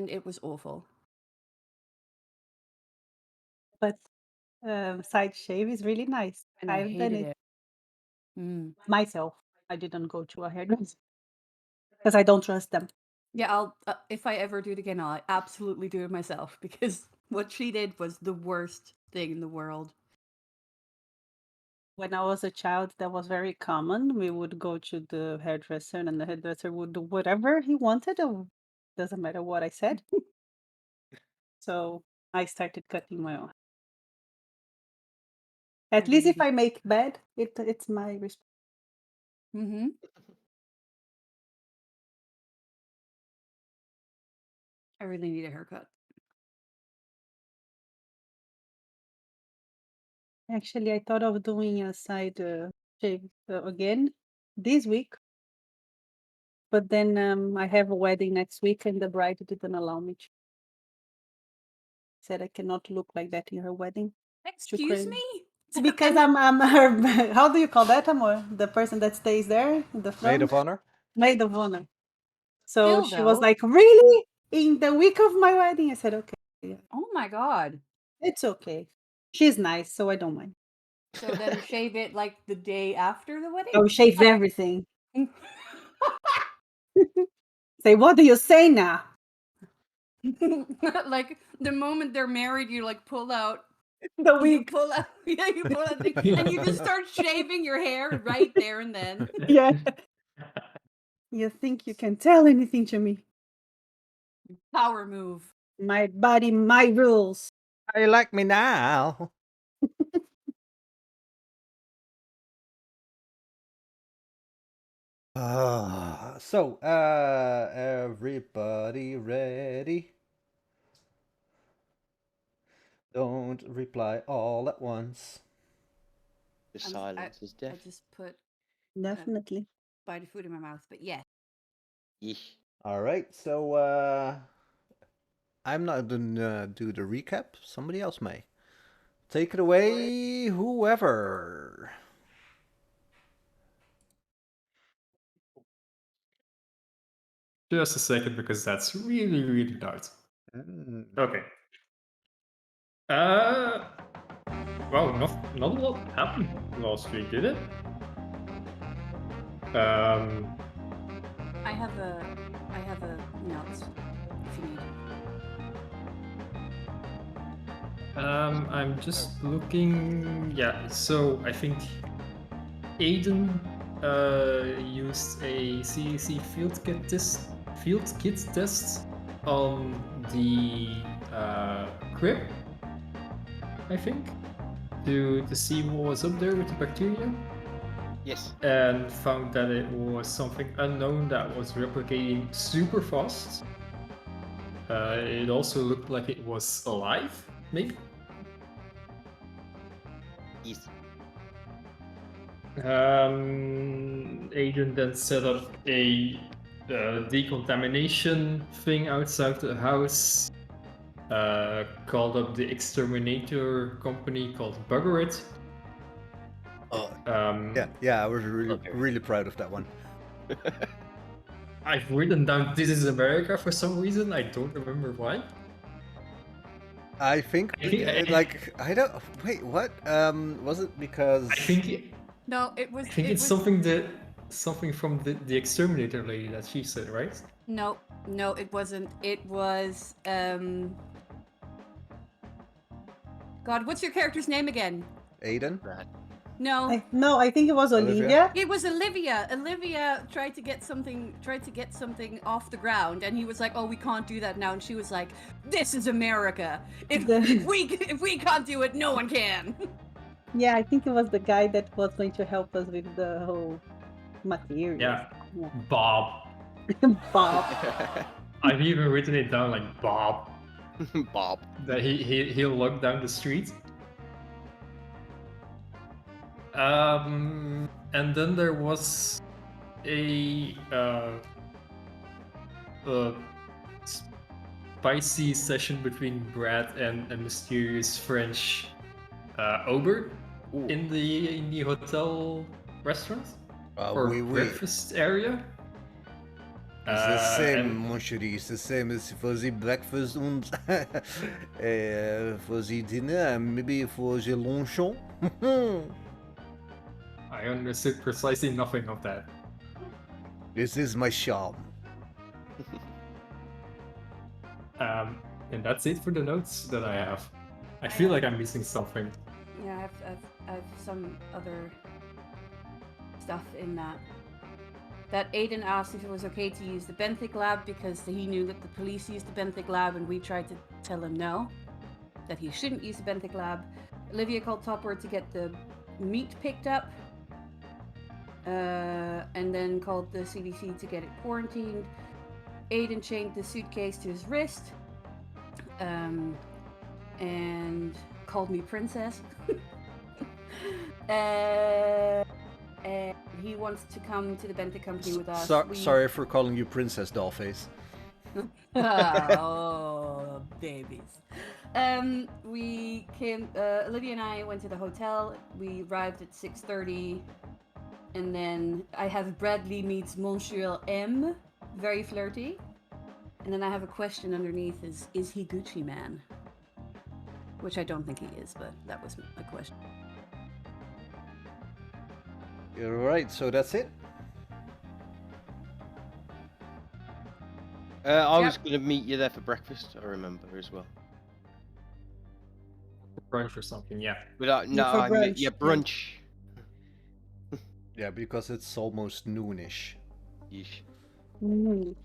and it was awful. But side shave is really nice. And I I've done hated it it. Mm. myself. I didn't go to a hairdresser because I don't trust them. Yeah, I'll if I ever do it again, I'll absolutely do it myself because what she did was the worst thing in the world. When I was a child, that was very common. We would go to the hairdresser, and the hairdresser would do whatever he wanted. Doesn't matter what I said. So I started cutting my own. At least if I make bad, it's my responsibility. Mm-hmm. I really need a haircut. Actually, I thought of doing a side shave again this week, but then I have a wedding next week, and the bride didn't allow me to. Said I cannot look like that in her wedding. Too Excuse crazy. me? Because I'm her. How do you call that, Amor? The person that stays there in the front. Maid of honor? Maid of honor. So Still, she was though. like, "Really? In the week of my wedding?" I said, "Okay, yeah, Oh my god. it's okay." She's nice, so I don't mind. So then shave it like the day after the wedding? I will shave everything. Say, what do you say now? Like the moment they're married, you like pull out The you week. pull out you pull out thing and you just start shaving your hair right there and then. Yeah. You think you can tell anything to me? Power move. My body, my rules. How you like me now? So, everybody ready? Don't reply all at once. The silence is I deaf. just put Definitely. bite of food in my mouth, but yeah. Yeesh. All right, so I'm not gonna do the recap. Somebody else may. Take it away, whoever. Just a second, because that's really, really loud. Okay. Well, not a lot happened last week, did it? I have a notes if you need. I'm just looking. Yeah, so I think Aiden used a CAC field kit test on the crib, I think, to see what was up there with the bacteria. Yes. And found that it was something unknown that was replicating super fast. It also looked like it was alive, maybe. Yes. Agent then set up a decontamination thing outside the house. Called up the exterminator company called Buggerit. Yeah, I was really proud of that one. I've written down "This is America" for some reason. I don't remember why. I think I don't. Wait, what? Was it because? I think No, it was. I think it's something from the exterminator lady that she said, right? No, it wasn't. It was God, what's your character's name again? Aiden? No. I think it was Olivia. It was Olivia. Olivia tried to get something off the ground, and he was like, "Oh, we can't do that now." And she was like, "This is America. If we can't do it, no one can." Yeah, I think it was the guy that was going to help us with the whole material. Yeah. Bob. Bob. I've even written it down like Bob. Bob. That he'll lock down the street. And then there was a spicy session between Brad and a mysterious French ogre in the hotel restaurant or breakfast area. It's the same, and mon chéri. It's the same as for the breakfast and for the dinner, and maybe for the luncheon. I understood precisely nothing of that. This is my charm. And that's it for the notes that I have. I feel like I'm missing something. Yeah, I've some other stuff in that. That Aiden asked if it was okay to use the benthic lab because he knew that the police used the benthic lab, and we tried to tell him no, that he shouldn't use the benthic lab. Olivia called Topword to get the meat picked up, and then called the CDC to get it quarantined. Aiden chained the suitcase to his wrist, and called me princess. And he wants to come to the Benthic company with us. Sorry for calling you Princess Dollface. Oh, babies. We came. Olivia and I went to the hotel. We arrived at 6:30, and then I have Bradley meets Monsieur M. Very flirty. And then I have a question underneath: is he Gucci Man? Which I don't think he is, but that was my question. You're right. So that's it. I was going to meet you there for breakfast, I remember as well. Brunch or something, yeah. But no, for I meant, brunch, yeah, yeah. brunch. Yeah, because it's almost noonish. Yeesh. Mm.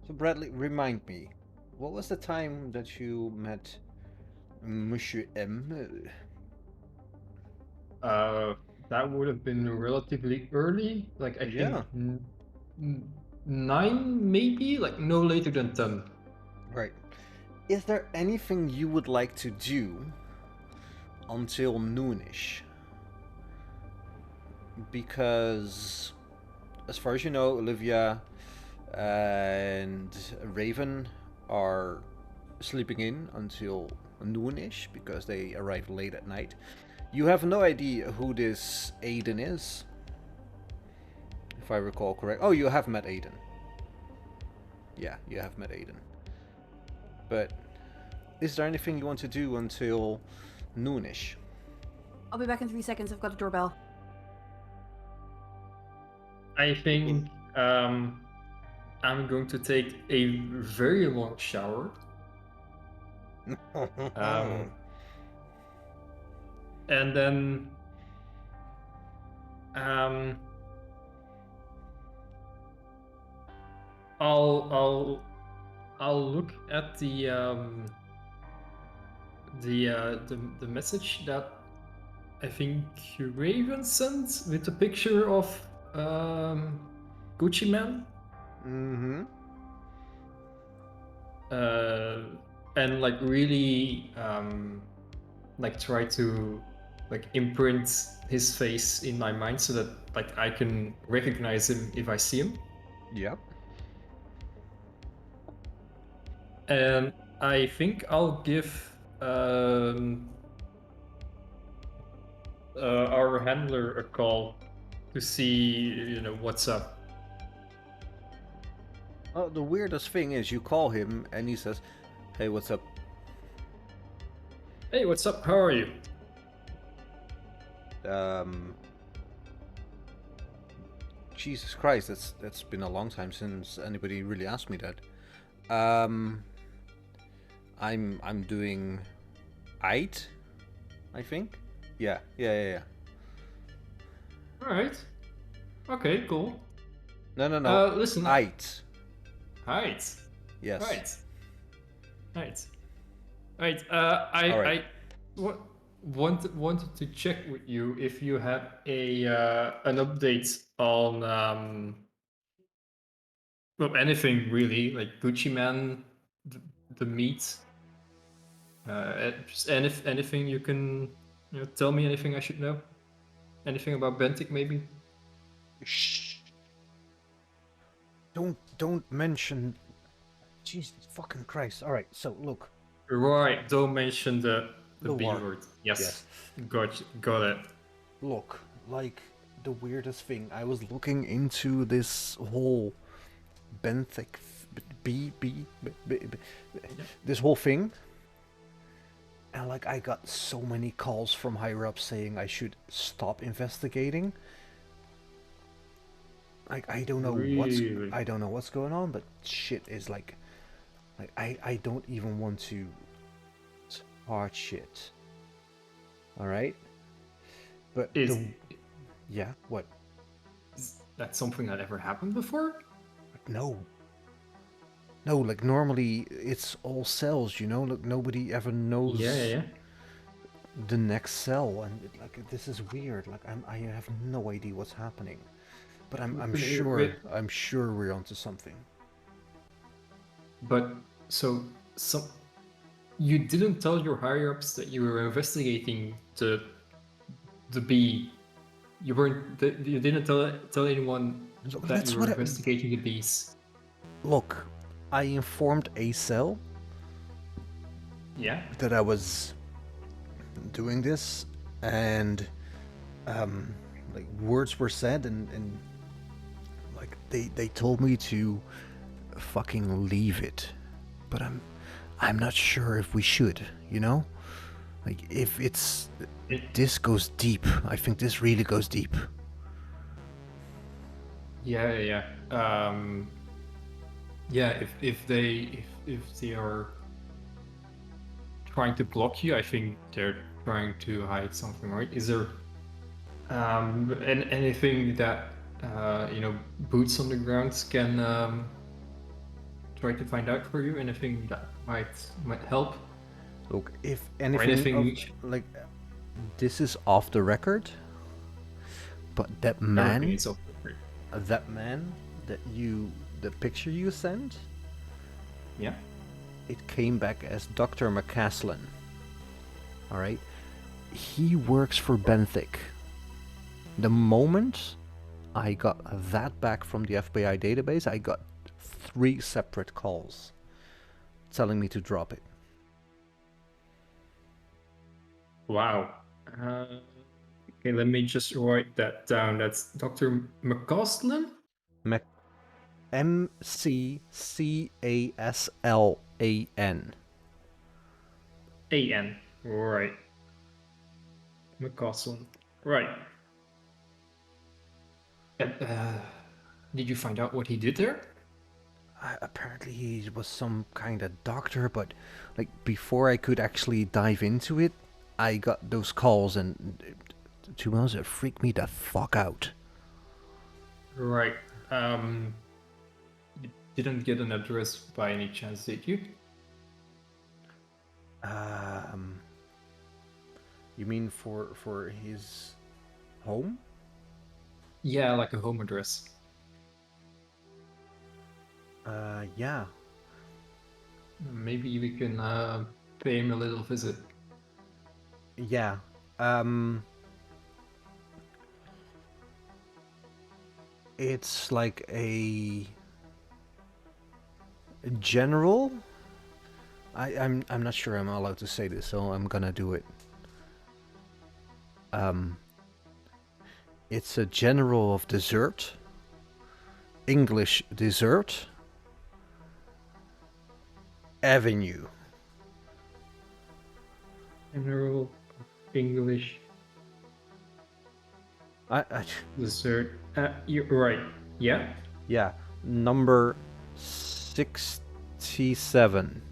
So Bradley, remind me, what was the time that you met Monsieur M? That would have been relatively early, like I Yeah. think 9 maybe, like no later than 10. Right. Is there anything you would like to do until noonish? Because, as far as you know, Olivia and Raven are sleeping in until noonish because they arrive late at night. You have no idea who this Aiden is, if I recall correct. Oh, you have met Aiden. Yeah, you have met Aiden. But is there anything you want to do until noonish? I'll be back in 3 seconds. I've got a doorbell. I think I'm going to take a very long shower. And then I'll look at the message that I think Raven sent with the picture of Gucci Man. Mm-hmm. And like really like try to like imprint his face in my mind so that like I can recognize him if I see him. Yep. And I think I'll give our handler a call to see, what's up. Oh, the weirdest thing is you call him and he says, "Hey, what's up?" Hey, what's up? How are you? Jesus Christ, that's been a long time since anybody really asked me that. I'm doing aight, I think. Yeah. All right. Okay, cool. No. Listen. Aight. Right. Yes. Right. I All right. wanted to check with you if you had an update on well, anything really, like Gucci Man, the meat. Just anything you can tell me, anything I should know, anything about Bentic maybe. Shh. Don't mention. Jesus fucking Christ. All right. So look. Right, don't mention the The B war. word. Yes. Yes. Got it. Look, like the weirdest thing. I was looking into this whole benthic this whole thing, and like I got so many calls from higher up saying I should stop investigating. Like I don't know what's going on, but shit is like I don't even want to touch it. All right, but yeah, what? Is that something that ever happened before? No, like normally it's all cells, you know. Like nobody ever knows the next cell, and like this is weird. Like I have no idea what's happening, but I'm sure we're onto something. But so you didn't tell your higher ups that you were investigating the bee. You didn't tell anyone that you were investigating the bees. Look, I informed a cell. Yeah. That I was doing this, and like words were said, and like they told me to fucking leave it, but I'm not sure if we should, you know, like if this goes deep. I think this really goes deep. Yeah. If they are trying to block you, I think they're trying to hide something, right? Is there anything that boots on the ground can try to find out for you? Anything that might help? Look, if anything like this is off the record, but that man, the picture you sent, yeah, it came back as Dr. McCaslin. All right, he works for Benthic. The moment I got that back from the FBI database, I got 3 separate calls telling me to drop it. Wow. Okay, let me just write that down. That's Dr. McCaslin? McCaslan. A-N. Right. McCaslin. Right. And, did you find out what he did there? Apparently he was some kind of doctor, but like before I could actually dive into it, I got those calls, and to be honest, it freaked me the fuck out. Right. You didn't get an address by any chance, did you? You mean for his home? Yeah, like a home address. Yeah. Maybe we can pay him a little visit. Yeah. It's like a general. I'm not sure I'm allowed to say this, so I'm gonna do it. It's a general of dessert. English dessert. Avenue. General English dessert. You're right. Yeah. Yeah. Number 67.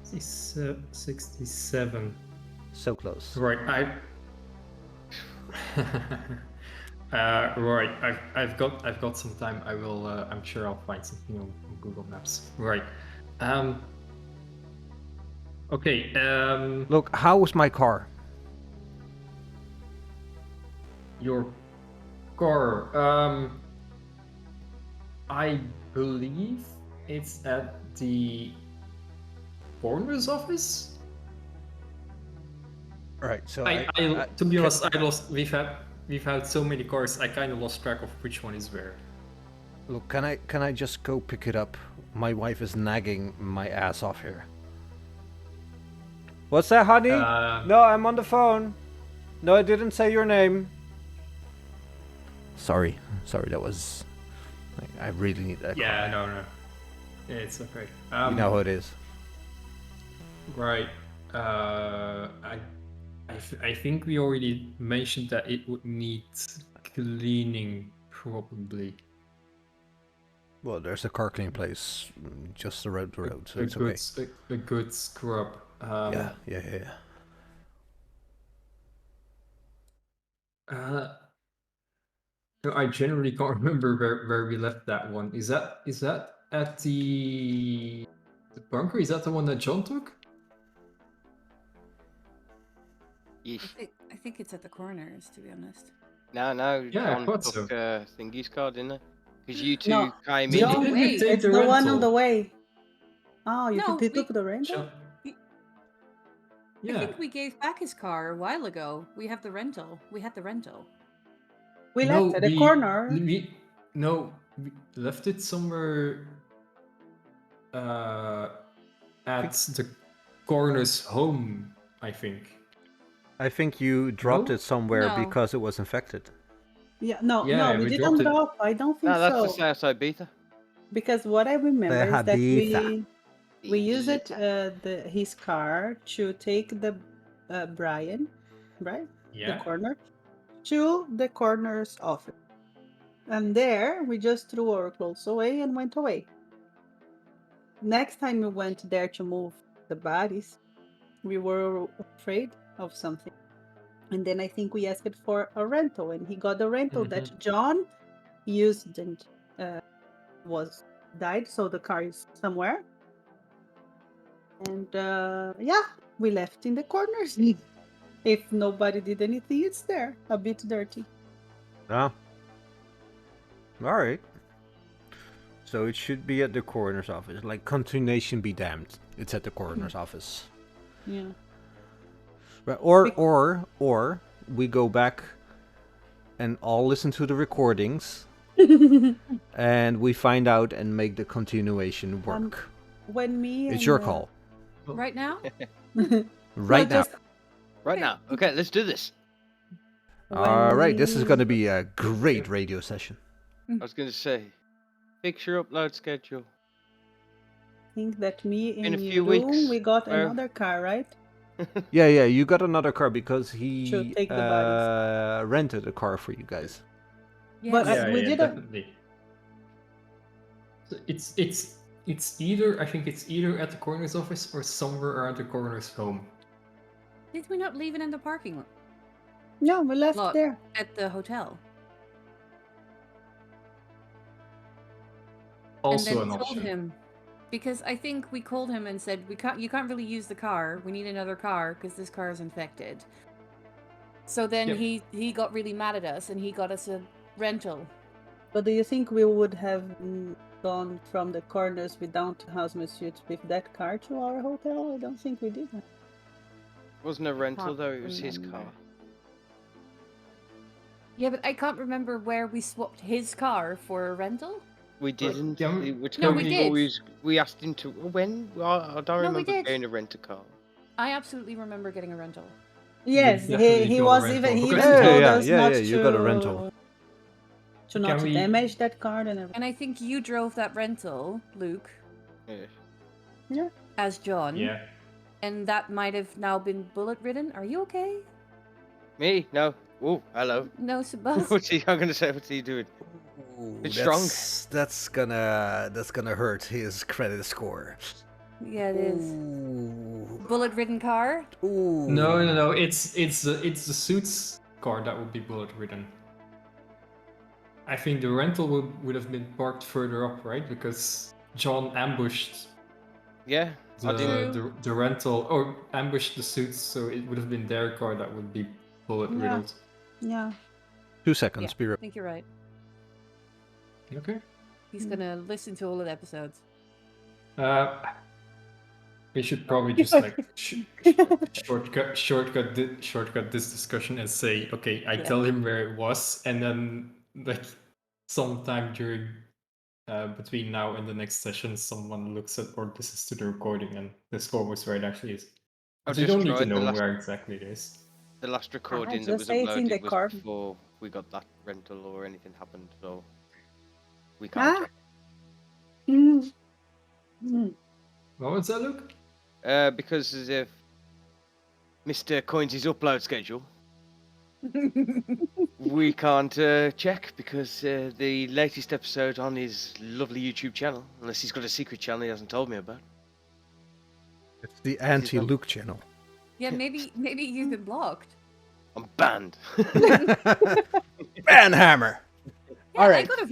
67. So close. Right. Right. I've got some time. I will. I'm sure I'll find something on Google Maps. Right. Okay. Look, how was my car? Your car. I believe it's at the coroner's office. Right. So to be honest, I lost. We've had so many cars. I kind of lost track of which one is where. Look, can I just go pick it up? My wife is nagging my ass off here. What's that, honey? No, I'm on the phone. No, I didn't say your name. Sorry, that was. I really need that. Yeah, no. Yeah, it's okay. You know how it is. Right. I think we already mentioned that it would need cleaning, probably. Well, there's a car clean place just around the road, so it's okay. A good scrub. Yeah. No, I generally can't remember where we left that one. Is that at the bunker? Is that the one that John took? Yeesh. I think it's at the corners, to be honest. No, Yeah, I John thought took so. Thingy's car, didn't it? Because you two No, came Did- in. John, didn't we Wait. take it's the the one on the rental? way. Oh, you No, took the rental? John- I Yeah. think we gave back his car a while ago. We have the rental. We had the rental. We No, left at the we- corner. We left it somewhere at the coroner's home, I think. I think you dropped No? it somewhere No. because it was infected. Yeah, no, Yeah, we we didn't dropped it. drop. I don't think No, that's so. the Southside Beta. Because what I remember is that Habita. we use it Beta. his car to take the Brian, right? Yeah. The corner to the coroner's office. And there we just threw our clothes away and went away. Next time we went there to move the bodies, we were afraid of something. And then I think we asked for a rental, and he got the rental that John used and was died, so the car is somewhere. And yeah, we left in the corners. If nobody did anything, it's there, a bit dirty. Ah. Alright. So it should be at the coroner's office. Like, continuation be damned. It's at the coroner's office. Yeah. Right, or we go back and all listen to the recordings and we find out and make the continuation work. When me It's and, your call. Right now? Right now. just Right now. Okay, let's do this. Alright, this is we- going to be a great radio session. I was going to say, fix your upload schedule. think that me In a and few you, weeks, we got where- another car, right? Yeah, you got another car because he Should take the bodies. rented a car for you guys. But Yes. we didn't- definitely. So it's either, I think it's either at the coroner's office or somewhere around the coroner's home. Did we not leave it in the parking lot No, we left Look. there. at the hotel? Also and an then told option. him, because I think we called him and said you can't really use the car. We need another car because this car is infected. So then Yep. he got really mad at us and he got us a rental. But do you think we would have gone from the corners without housemate suits with that car to our hotel? I don't think we did. It wasn't a rental Can't though, it was his remember. car. Yeah, but I can't remember where we swapped his car for a rental. We didn't. yeah, Which No, we company did. always we asked him to when? I don't No, we remember did. getting a rent a car. I absolutely remember getting a rental. Yes, definitely he got a was rental, even he because- even Yeah, told yeah, us yeah, not yeah, to you got a rental. to not Can we- damage that car and everything. And I think you drove that rental, Luke, Yeah. as John. Yeah. And that might have now been bullet ridden. Are you okay? Me? No. Oh, hello. No, Sebastian. What's he? I'm gonna say, what's he doing? It's strong. That's gonna hurt his credit score. Yeah, it is. Ooh. Bullet ridden car. Ooh. No. It's the suits car that would be bullet ridden. I think the rental would have been parked further up, right? Because John ambushed Yeah. I didn't. the rental or ambushed the suits, so it would have been their car that would be bullet Yeah. riddled. Yeah. 2 seconds, be I right. think you're right. Okay. He's gonna listen to all of the episodes. We should probably just like shortcut this discussion and say, okay, I Yeah. tell him where it was, and then like sometime during between now and the next session, someone looks at or listens to the recording and discovers where it actually is. I'll But you just don't need try to it the know last- where exactly it is. The last recording that just was say it's in the uploaded was car. before we got that rental or anything happened, so we can't Ah. check. Mm. Mm. What was that, Luke? Because as if Mr. Coins' upload schedule, we can't check because the latest episode on his lovely YouTube channel, unless he's got a secret channel he hasn't told me about. It's the anti-Luke channel. Yeah, maybe you've been blocked. I'm banned. Banhammer! Yeah, Alright. I got a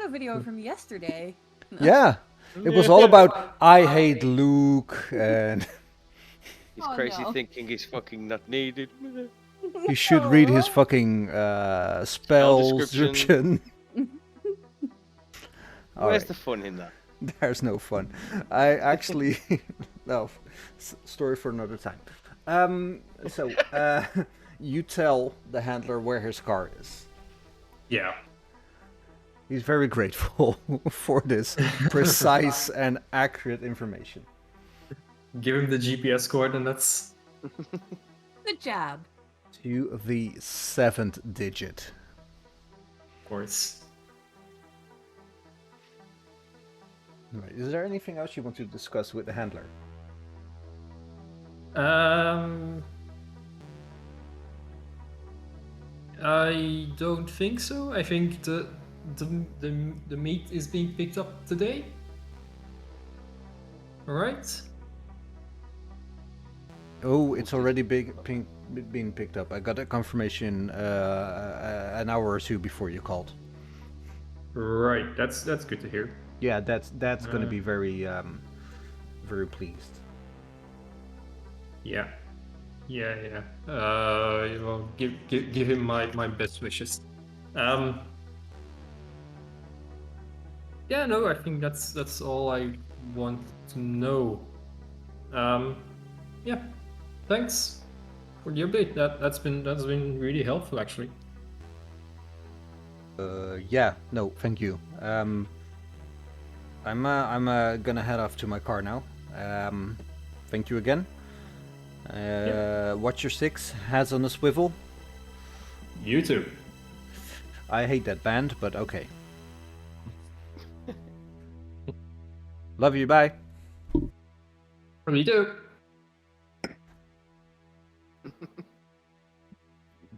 video from yesterday. Yeah. It was all about I hate Luke and He's Oh, crazy no. thinking he's fucking not needed. you should read his Aw. fucking spell description. description. Where's Alright. the fun in that? There's no fun. I actually no story for another time. So you tell the handler where his car is. Yeah. He's very grateful for this precise and accurate information. Give him the GPS coordinates. Good job. To the 7th digit. Of course. Right. Is there anything else you want to discuss with the handler? I don't think so. I think the meat is being picked up today. All right. Oh, it's already being picked up. I got a confirmation an hour or two before you called. Right. That's good to hear. Yeah, that's going to be very very pleased. Yeah. Yeah. Well, give him my best wishes. Yeah, no, I think that's all I want to know. Yeah, thanks for the update. That's been really helpful, actually. Yeah, no, thank you. I'm gonna head off to my car now. Thank you again. Watch your six, hats on a swivel. You too. I hate that band, but okay. Love you, bye. Me too.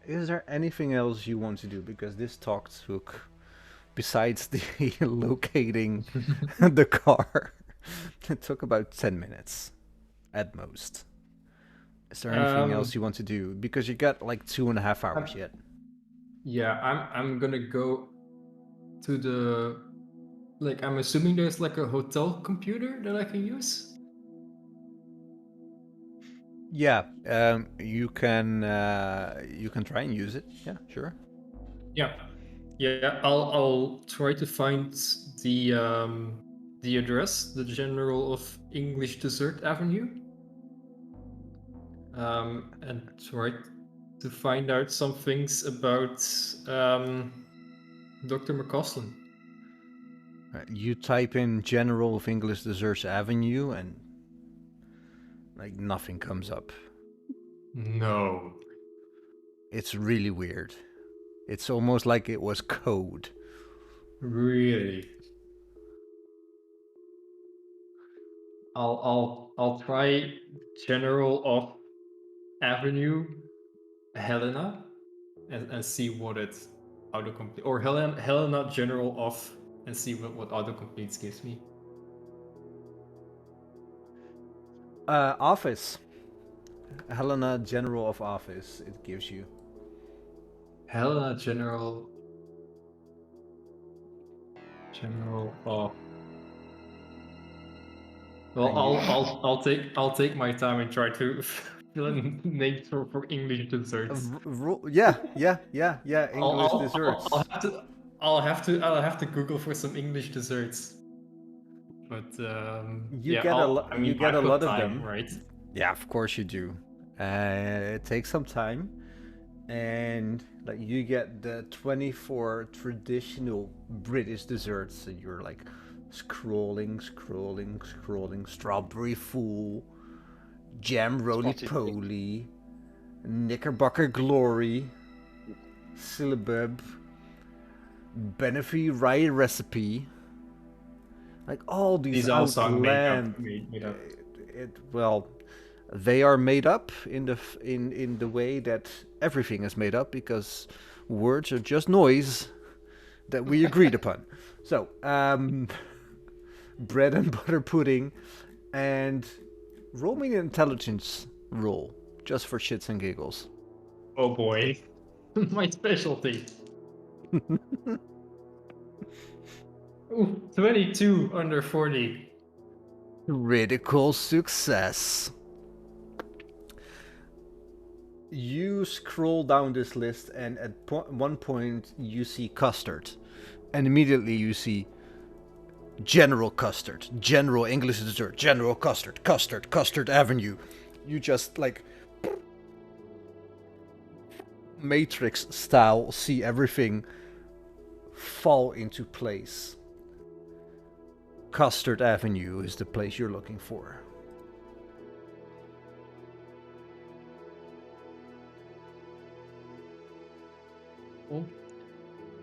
Is there anything else you want to do? Because this talk took, besides the locating the car, it took about 10 minutes at most. Is there anything else you want to do? Because you got like 2.5 hours yet. Yeah, I'm gonna go to the, like, I'm assuming there's like a hotel computer that I can use. Yeah, you can try and use it. Yeah, sure. Yeah. I'll try to find the address, the General of English Dessert Avenue, and try to find out some things about Dr. McCausland. You type in General of English Desserts Avenue and like nothing comes up. No. It's really weird. It's almost like it was code. Really? I'll try General of Avenue Helena and see what it autocomplete, or Helena General of, and see what autocompletes gives me. Office. Helena General of Office, it gives you. Helena General of. Well, I'll take my time and try to fill in names for English desserts. Yeah. English desserts. I'll have to Google for some English desserts. But You yeah, get a I've lot got of time, them, right? Yeah, of course you do. It takes some time, and like you get the 24 traditional British desserts, and you're like scrolling, strawberry fool, jam roly poly, Knickerbocker Glory, Syllabub, Benefi Rye Recipe. Like all these These all sound made up. outland. Made up. Well, they are made up in the way that everything is made up because words are just noise that we agreed upon. So, bread and butter pudding, and roll me an intelligence roll just for shits and giggles. Oh boy, my specialty. Ooh, 22 under 40. Critical success. You scroll down this list, and at one point you see custard, and immediately you see General Custard, General English dessert, General Custard, Custard Avenue. You just like Matrix style see everything fall into place. Custard Avenue is the place you're looking for. Oh.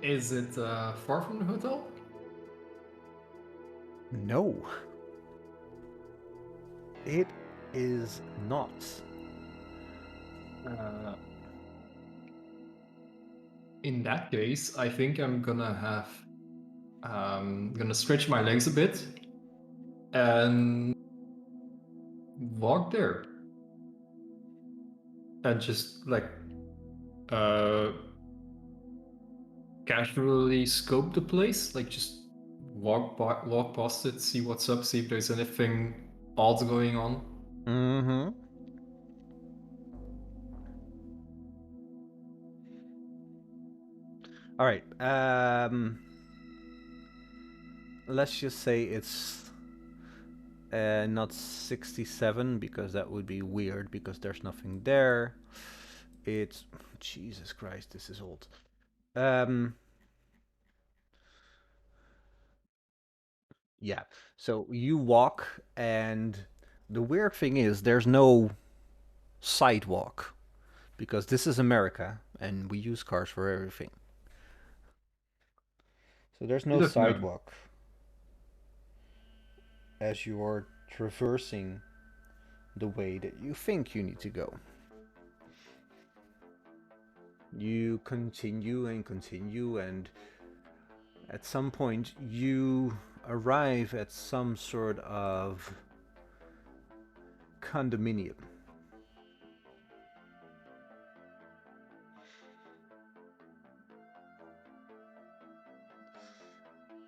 Is it far from the hotel? No. It is not. In that case, I think I'm gonna have gonna stretch my legs a bit and walk there. And just like casually scope the place, like just walk past it, see what's up, see if there's anything odd going on. Mm-hmm. All right. Let's just say it's not 67 because that would be weird because there's nothing there. It's Jesus Christ, this is old. Yeah. So you walk, and the weird thing is there's no sidewalk because this is America and we use cars for everything. So there's no Look, no. sidewalk as you are traversing the way that you think you need to go. You continue and continue, and at some point you arrive at some sort of condominium.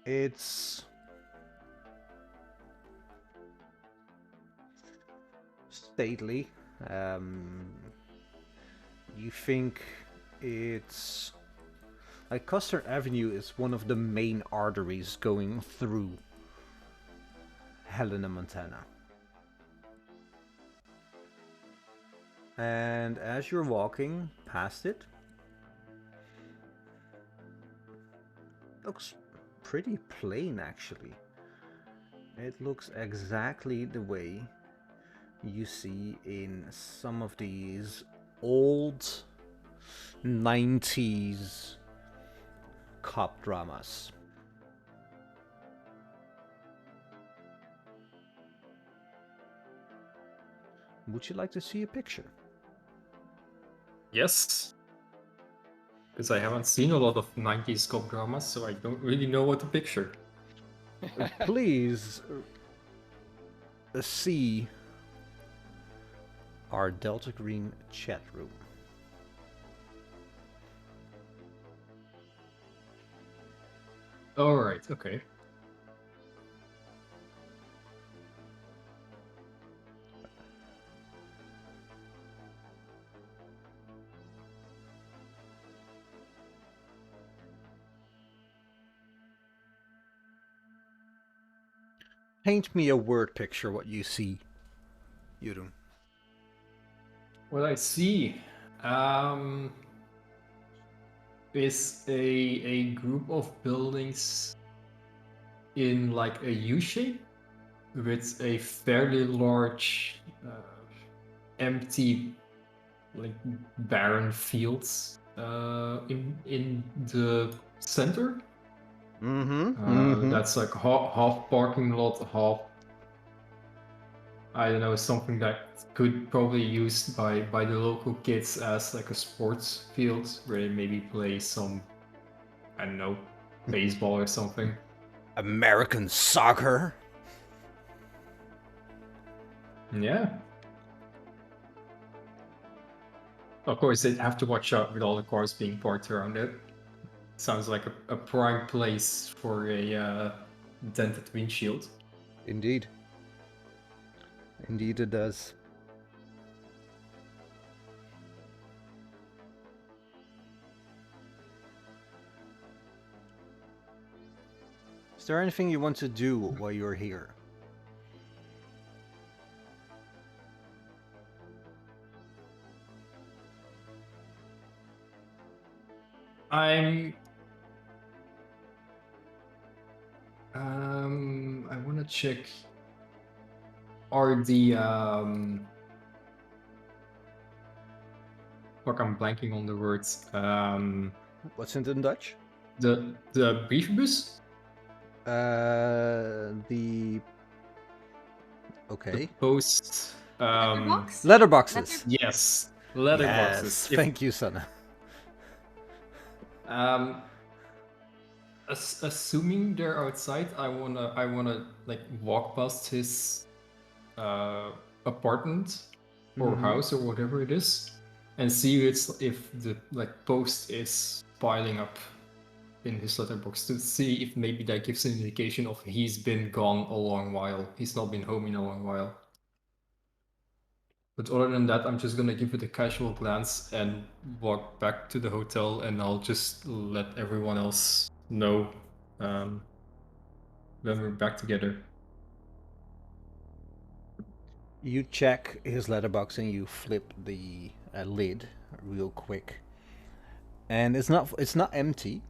It's stately. You think it's like Custer Avenue is one of the main arteries going through Helena, Montana. And as you're walking past it, looks pretty plain actually. It looks exactly the way you see in some of these old 90s cop dramas. Would you like to see a picture? Yes. Because I haven't seen a lot of 90s cop dramas, so I don't really know what to picture. Please see our Delta Green chat room. Alright, okay. Paint me a word picture what you see, Yurun. What I see is a group of buildings in like a U shape with a fairly large empty like barren fields in the center. Mm-hmm. That's like half parking lot, half, I don't know, something that could probably used by the local kids as like a sports field where they maybe play some, I don't know, baseball or something. American soccer. Yeah. Of course, they'd have to watch out with all the cars being parked around it. Sounds like a prime place for a dented windshield. Indeed. Indeed it does. Is there anything you want to do while you're here? I want to check. Are the fuck, I'm blanking on the words. What's it in Dutch? The briefbus? The... Okay. The post. Letterbox? Letterboxes. Yes, letterboxes. Yes, thank you, Sana. Assuming they're outside, I wanna like walk past his apartment or Mhm. house or whatever it is, and see if the like post is piling up in his letterbox, to see if maybe that gives an indication of he's been gone a long while. He's not been home in a long while. But other than that, I'm just gonna give it a casual glance and walk back to the hotel, and I'll just let everyone else know when we're back together. You check his letterbox and you flip the lid real quick, and it's not empty,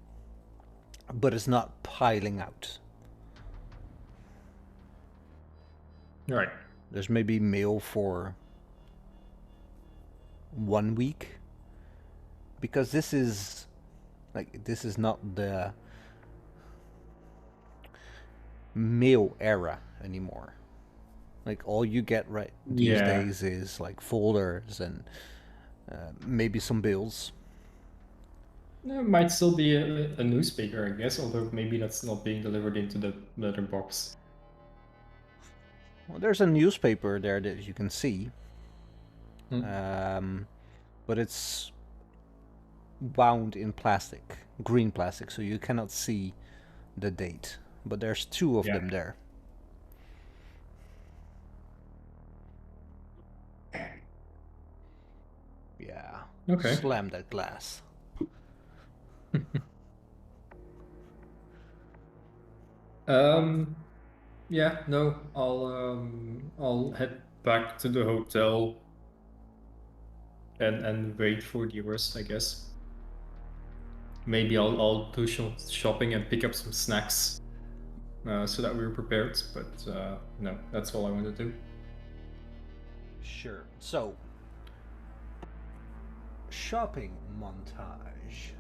but it's not piling out. All right. There's maybe mail for 1 week, because this is not the mail era anymore. Like, all you get right these days is like folders and maybe some bills. There might still be a newspaper, I guess, although maybe that's not being delivered into the letterbox. Well, there's a newspaper there that you can see, but it's bound in plastic, green plastic, so you cannot see the date. But there's 2 of them there. Yeah. Okay. Slam that glass. Yeah, no, I'll head back to the hotel and wait for the rest, I guess. Maybe I'll do some shopping and pick up some snacks so that we're prepared, but no, that's all I want to do. Sure. So, shopping montage.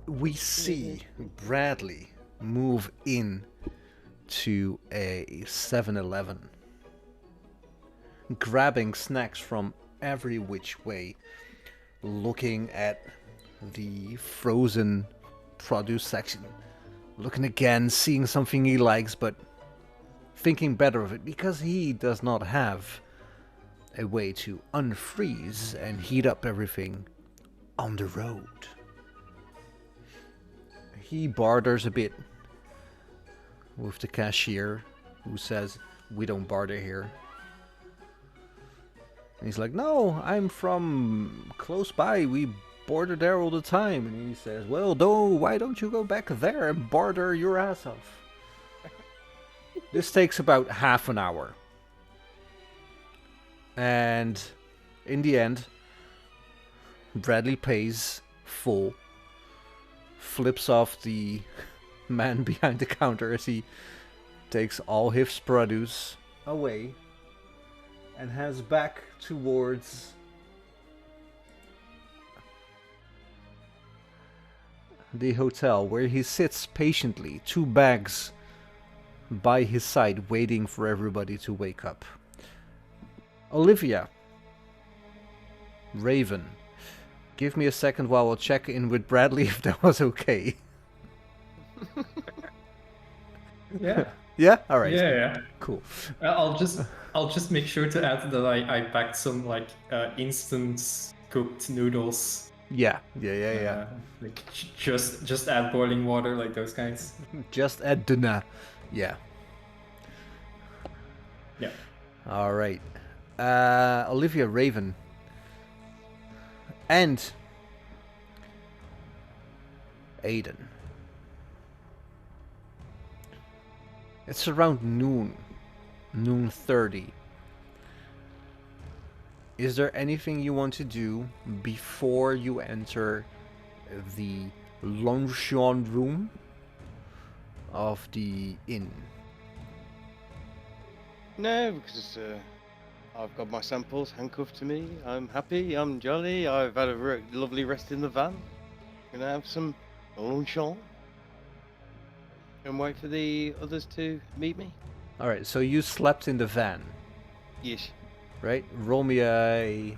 We see Bradley move in to a 7-Eleven, grabbing snacks from every which way, looking at the frozen produce section, looking again, seeing something he likes, but thinking better of it because he does not have a way to unfreeze and heat up everything on the road. He barters a bit with the cashier, who says, "We don't barter here." And he's like, "No, I'm from close by. We barter there all the time." And he says, "Well, why don't you go back there and barter your ass off?" This takes about half an hour. And in the end, Bradley pays full, flips off the man behind the counter as he takes all his produce away and heads back towards the hotel where he sits patiently, 2 bags by his side, waiting for everybody to wake up. Olivia, Raven, give me a second while I'll check in with Bradley if that was okay. Yeah. Yeah? Alright. Yeah. Cool. I'll just make sure to add that I packed some like instant cooked noodles. Yeah. Like just add boiling water, like those kinds. Just add dinner. Yeah. Yeah. Alright. Olivia, Raven. And Aiden. It's around noon. Noon 30. Is there anything you want to do before you enter the luncheon room of the inn? No, because I've got my samples handcuffed to me. I'm happy. I'm jolly. I've had a lovely rest in the van. Gonna have some luncheon and wait for the others to meet me. Alright, so you slept in the van, Yes. right? Roll me a...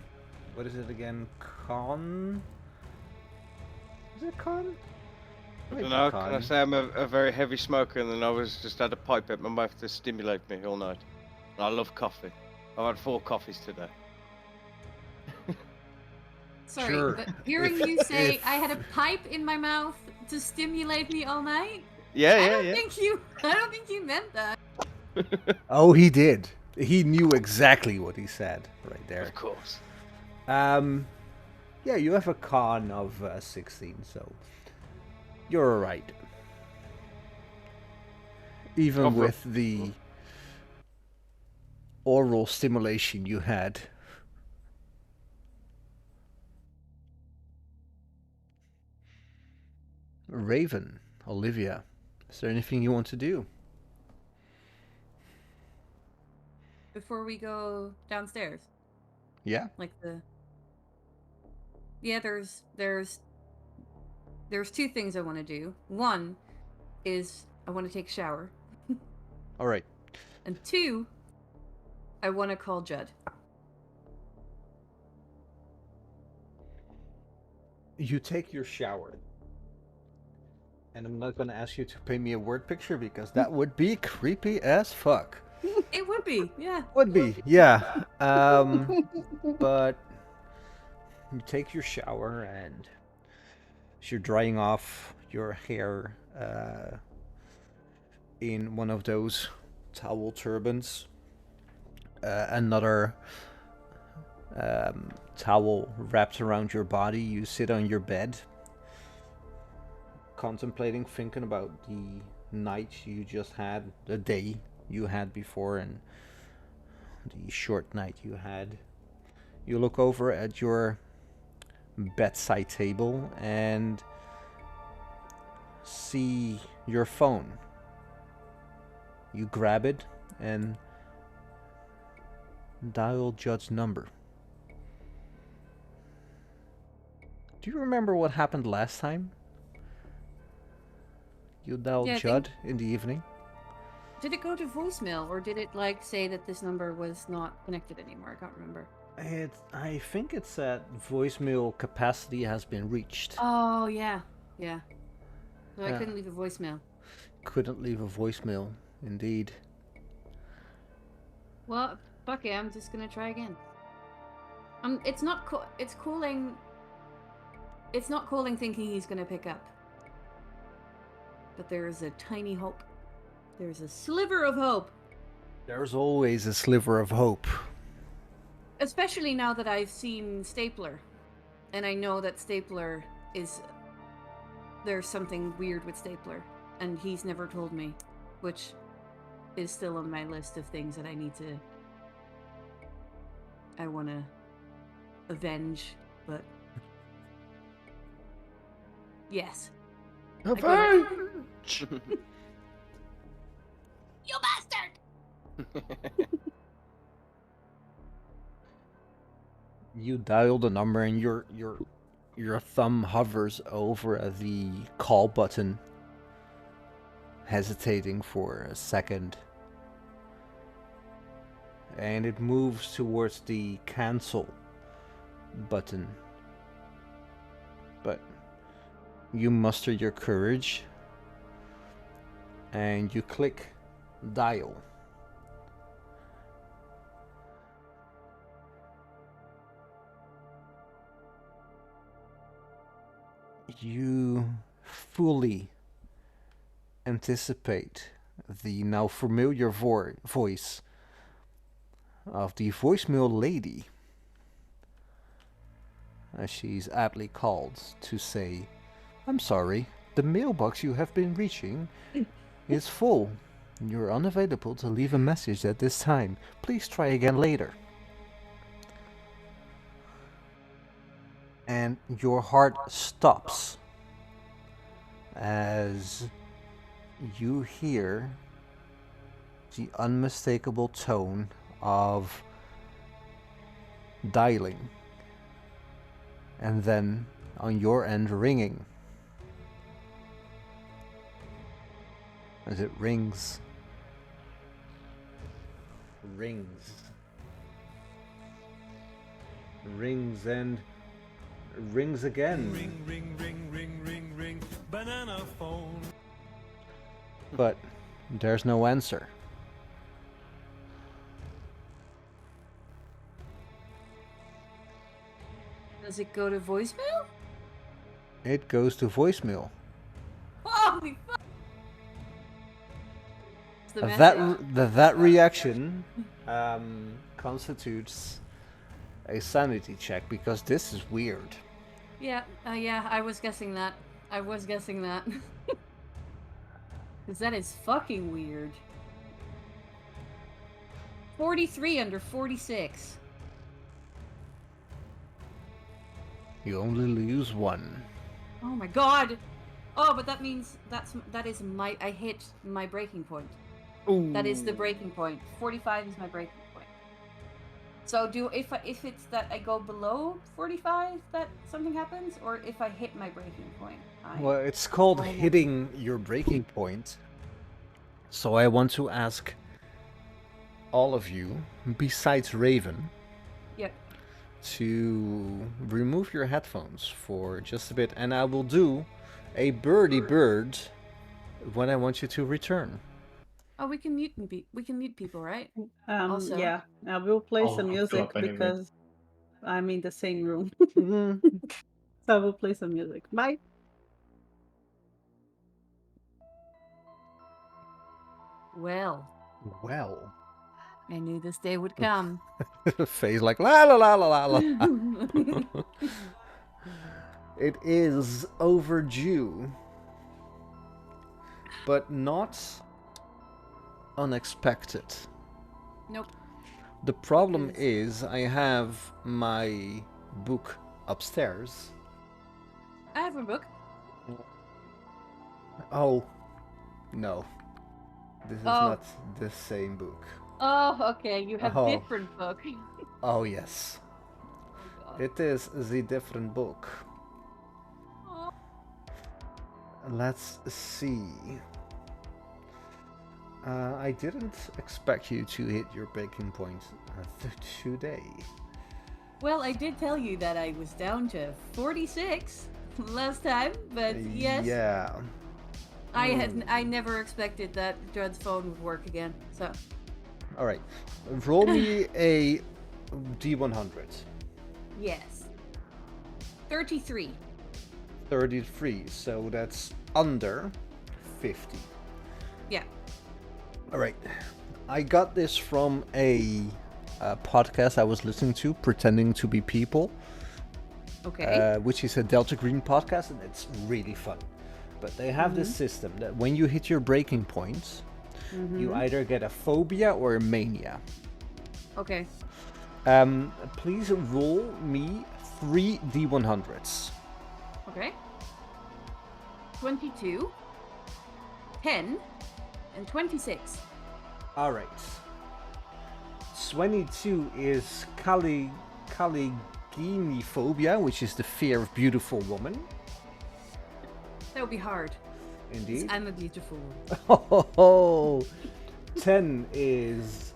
What is it again? Con? Is it con? I don't know. Can I say I'm a very heavy smoker, and then I was just had a pipe at my mouth to stimulate me all night. And I love coffee. I've had 4 coffees today. Sorry, Sure. but hearing you say I had a pipe in my mouth to stimulate me all night. I don't think you meant that. Oh, he did. He knew exactly what he said right there. Of course. Yeah, you have a con of 16, so you're alright. Even with the oral stimulation you had. Raven, Olivia, is there anything you want to do? Before we go downstairs. Yeah? Like the... Yeah, there's 2 things I want to do. One is I want to take a shower. Alright. And 2, I want to call Judd. You take your shower. And I'm not going to ask you to paint me a word picture because that would be creepy as fuck. It would be, yeah. Would be, yeah. But you take your shower and you're drying off your hair in one of those towel turbans. Another towel wrapped around your body. You sit on your bed, contemplating, thinking about the night you just had, the day you had before, and the short night you had. You look over at your bedside table and see your phone. You grab it and dial Judd's number. Do you remember what happened last time? You dialed Judd in the evening? Did it go to voicemail, or did it, like, say that this number was not connected anymore? I can't remember. I think it said voicemail capacity has been reached. Oh, yeah. Yeah. So I couldn't leave a voicemail. Couldn't leave a voicemail, indeed. Well, fuck it, I'm just gonna try again. It's not it's calling... It's not calling thinking he's gonna pick up. But there is a tiny hope. There's a sliver of hope. There's always a sliver of hope. Especially now that I've seen Stapler. And I know that Stapler is... There's something weird with Stapler. And he's never told me. Which is still on my list of things that I need to... I want to avenge, but... Yes. Avenge! You bastard! You dial the number and you're Your thumb hovers over the call button, hesitating for a second. And it moves towards the cancel button. But you muster your courage and you click dial. You fully anticipate the now familiar voice of the voicemail lady, as she's aptly called to say, "I'm sorry, the mailbox you have been reaching is full. You're unavailable to leave a message at this time. Please try again later." And your heart stops as you hear the unmistakable tone of dialing, and then on your end ringing. As it rings and rings again. Ring, banana phone. But there's no answer. Does it go to voicemail? It goes to voicemail. Holy fuck! It's the message. That reaction constitutes a sanity check, because this is weird. Yeah, I was guessing that. Because that is fucking weird. 43 under 46. You only lose one. Oh my god! Oh, but that means that is my... I hit my breaking point. Ooh. That is the breaking point. 45 is my breaking point. So if it's that I go below 45 that something happens, or if I hit my breaking point? Well, it's called hitting your breaking point. So I want to ask all of you, besides Raven, Yep. to remove your headphones for just a bit, and I will do a birdie bird when I want you to return. Oh, we can mute people, right? Also. Yeah, I will play I'll some hook music up anyway. because I'm in the same room. Mhm. So I will play some music. Bye. Well, Well, I knew this day would come. face like la la la la la la. It is overdue, but not unexpected. Nope. The problem Because- is I have my book upstairs. I have a book. Oh, no. This is Oh. not the same book. Oh, okay. You have Oh. different book. Oh, yes. Oh, God. It is the different book. Oh. Let's see. I didn't expect you to hit your breaking point today. Well, I did tell you that I was down to 46 last time, but yes, Yeah. I never expected that Dread's phone would work again. So All right. Roll me a D100. yes, 33. 33. So that's under 50. Yeah. All right. I got this from a podcast I was listening to, Pretending to Be People, Okay. which is a Delta Green podcast, and it's really fun. But they have this system that when you hit your breaking points, you either get a phobia or a mania. Okay. Please roll me 3 D100s. Okay. 22, 10, and 26. All right. 22 is bikiniphobia, which is the fear of beautiful women. That would be hard. 'Cause Indeed. I'm a beautiful woman. Oh, 10 is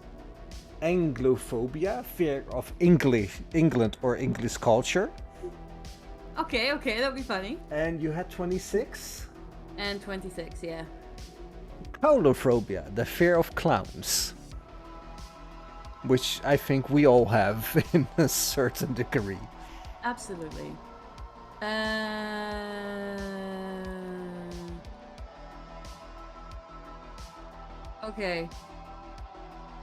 Anglophobia, fear of England or English culture. Okay, that would be funny. And you had 26? And 26, yeah. Clownophobia, the fear of clowns. Which I think we all have in a certain degree. Absolutely. Okay.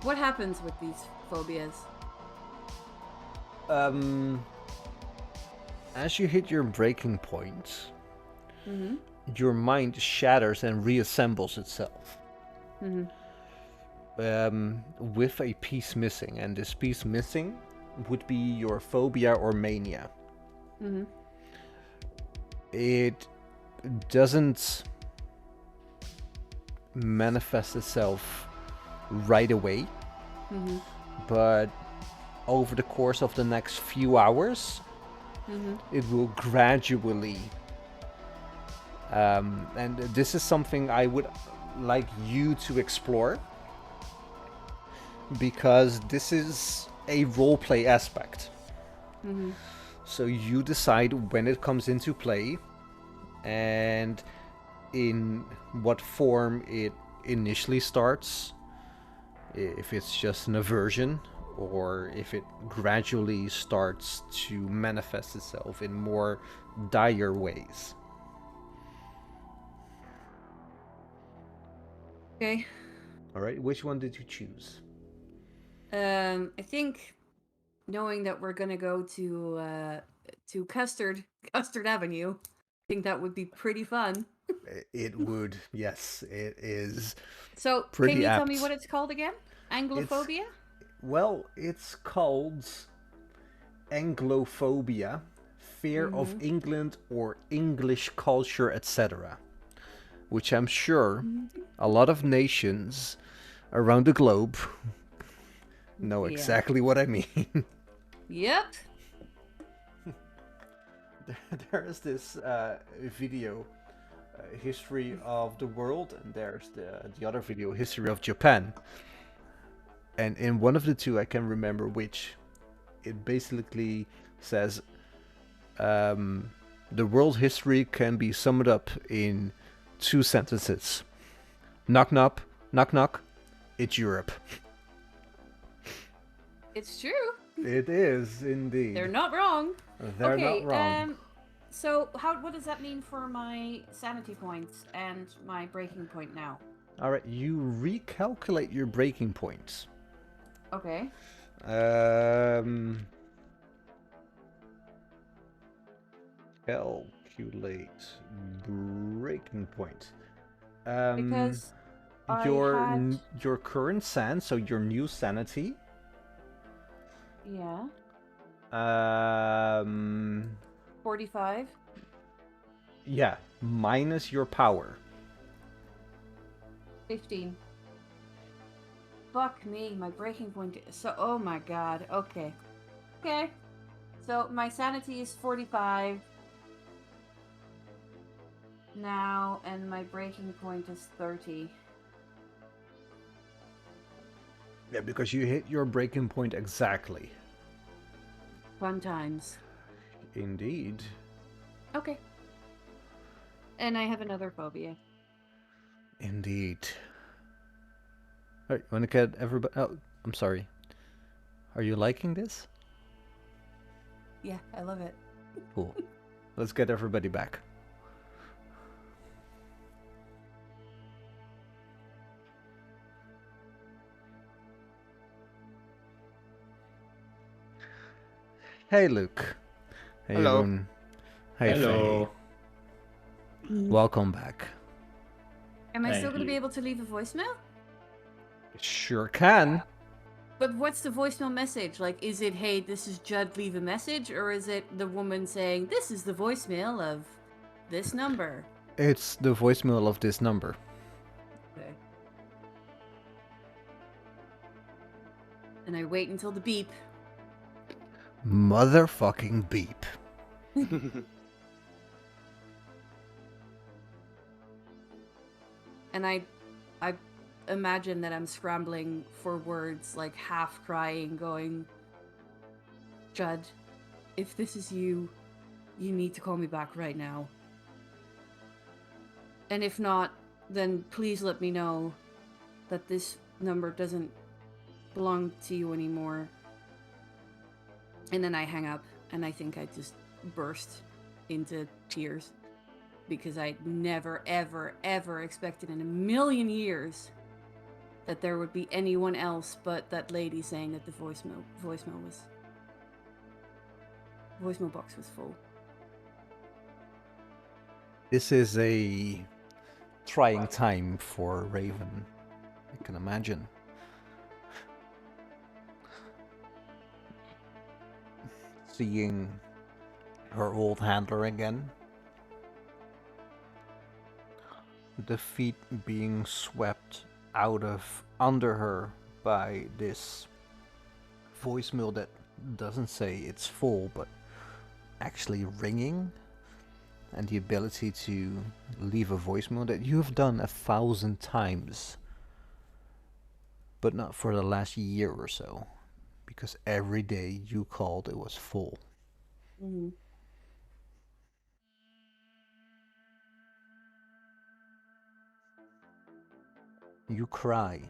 What happens with these phobias? As you hit your breaking point, Mm-hmm. your mind shatters and reassembles itself. Mm-hmm. With a piece missing, and this piece missing would be your phobia or mania. Mm-hmm. It doesn't manifest itself right away, Mm-hmm. but over the course of the next few hours, Mm-hmm. it will gradually. And this is something I would like you to explore, because this is a roleplay aspect. Mm-hmm. So you decide when it comes into play and in what form it initially starts. If it's just an aversion, or if it gradually starts to manifest itself in more dire ways. Okay. All right, which one did you choose? I think knowing that we're gonna go to Custard Avenue, I think that would be pretty fun. It would, yes, it is. So, Pretty can you tell me apt. what it's called again? Anglophobia? Well, it's called Anglophobia, fear of England or English culture, etc. Which I'm sure a lot of nations around the globe know Yeah. exactly what I mean. Yep. There is this video, history of the world, and there's the other video, history of Japan. And in one of the two, I can remember which, it basically says the world history can be summed up in 2 sentences. Knock knock, knock knock, it's Europe. It's true. It is indeed. They're not wrong. They're Okay, not wrong. so what does that mean for my sanity points and my breaking point now? Alright, you recalculate your breaking points. Okay. Calculate breaking point. Because your I had... your current san, so your new sanity. Yeah. 45. 45. Yeah, minus your power. 15. Fuck me, my breaking point is so... Oh my god, okay. Okay. So, my sanity is 45 now, and my breaking point is 30. Yeah, because you hit your breaking point exactly. Fun times. Indeed. Okay. And I have another phobia. Indeed. Alright, you want to get everybody... Oh, I'm sorry. Are you liking this? Yeah, I love it. Cool. Let's get everybody back. Hey, Luke. Hey, Hello. Rune. Hey, Hello. Faye. Welcome back. Am I Thank still going to be you. able to leave a voicemail? Sure can. But what's the voicemail message? Like, is it, hey, this is Judd, leave a message? Or is it the woman saying, this is the voicemail of this number? It's the voicemail of this number. Okay. And I wait until the beep. Motherfucking beep. And I imagine that I'm scrambling for words, like half crying, going, Judd, if this is you, you need to call me back right now. And if not, then please let me know that this number doesn't belong to you anymore. And then I hang up, and I think I just burst into tears. Because I never, ever, ever expected in a million years that there would be anyone else but that lady saying that the voicemail box was full. This is a trying time for Raven. I can imagine. Seeing her old handler again. The feet being swept out of under her by this voicemail that doesn't say it's full but actually ringing, and the ability to leave a voicemail that you have done 1,000 times but not for the last year or so, because every day you called it was full. Mm-hmm. You cry.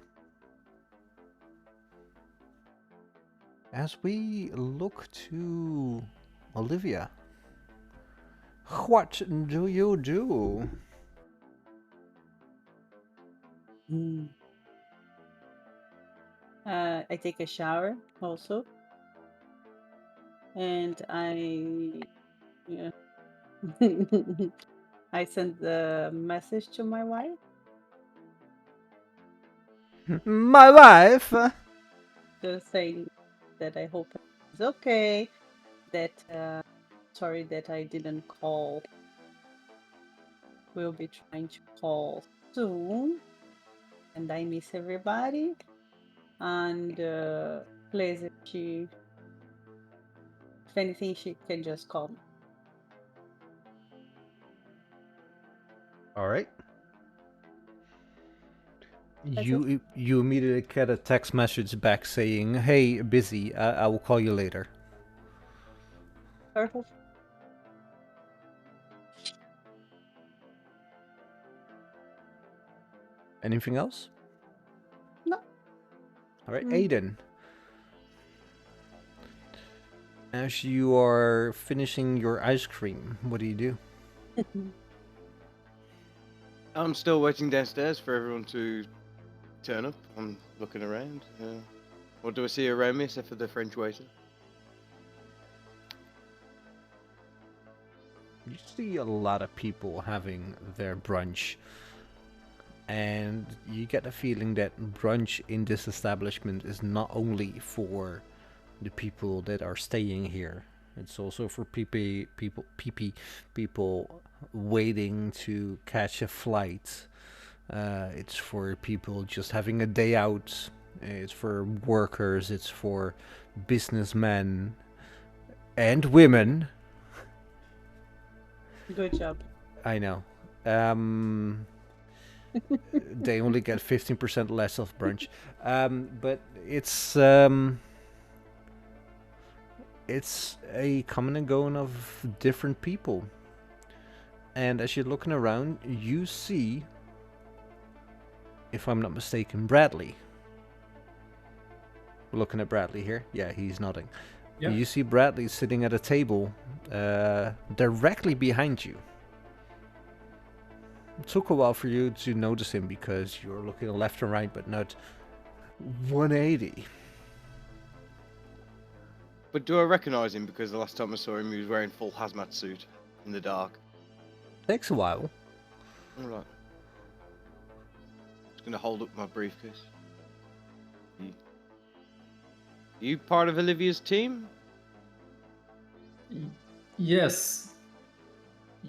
As we look to Olivia, what do you do? I take a shower also, and yeah, I send the message to my wife. My wife! Just saying that I hope it's okay. That sorry that I didn't call. We'll be trying to call soon, and I miss everybody. And please, if anything, she can just call me. Alright. That's You immediately get a text message back saying, hey, busy, I will call you later. Perfect. Anything else? No. Alright, Mm. Aiden. As you are finishing your ice cream, what do you do? I'm still waiting downstairs for everyone to turn up. I'm looking around. What do I see around me except for the French waiter? You see a lot of people having their brunch, and you get the feeling that brunch in this establishment is not only for the people that are staying here, it's also for people waiting to catch a flight. It's for people just having a day out. It's for workers. It's for businessmen and women. Good job. I know. They only get 15% less of brunch. But it's a coming and going of different people. And as you're looking around, you see, if I'm not mistaken, Bradley. Looking at Bradley here. Yeah, he's nodding. Yeah. You see Bradley sitting at a table directly behind you. It took a while for you to notice him because you're looking left and right, but not 180. But do I recognise him because the last time I saw him he was wearing full hazmat suit in the dark? Takes a while. Alright. Just gonna hold up my briefcase. You part of Olivia's team? Yes.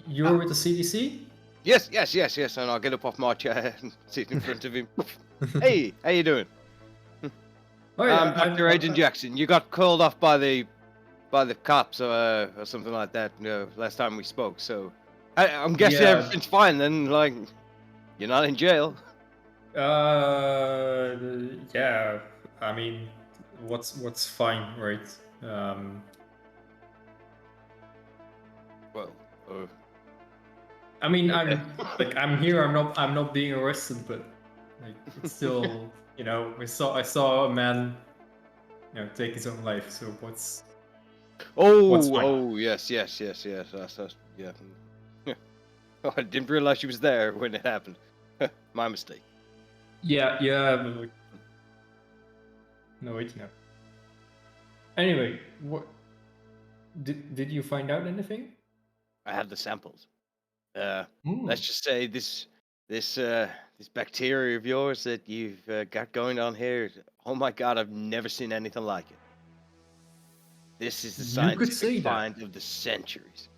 You're with the CDC? Yes. And I'll get up off my chair and sit in front of him. Hey, how you doing? Oh, yeah, I'm Dr. Agent Jackson. You got called off by the by the cops or something like that. Last time we spoke. So I'm guessing Yeah. everything's fine then. Like, you're not in jail. Yeah. I mean, what's fine, right? Well, I mean, I'm here. I'm not being arrested, but like it's still, I saw a man, take his own life. So what's fine? yes. That's yeah. Oh, I didn't realize she was there when it happened. My mistake. Yeah. But like, no, wait, no. Anyway, what did you find out anything? I have the samples. Hmm. Let's just say this bacteria of yours that you've got going on here. Oh my God, I've never seen anything like it. This is the You could say scientific that. find of the centuries.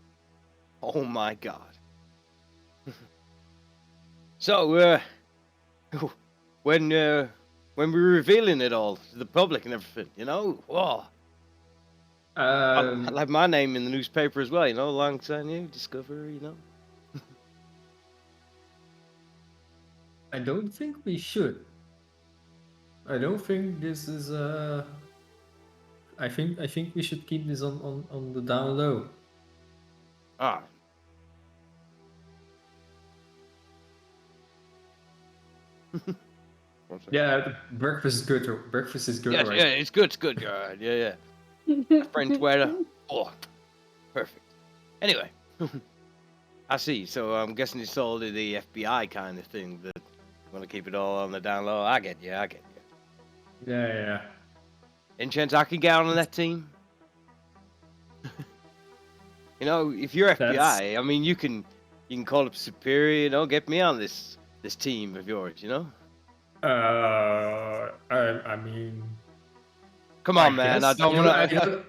Oh my God. So, when we're revealing it all to the public and everything, whoa, I'd have my name in the newspaper as well, alongside you, Discovery, I don't think we should. I don't think this is I think we should keep this on the down low. Ah. Yeah, the breakfast is good. Breakfast is good, Yeah, right? yeah, it's good, you're all right. Yeah. French waiter. Oh, perfect. Anyway, I see. So I'm guessing it's all the FBI kind of thing that want to keep it all on the down low. I get you. Yeah. Any chance I could get on that team? If you're FBI, I mean, you can call up Superior. Get me on this team of yours. I mean, Come on, man. I don't want to.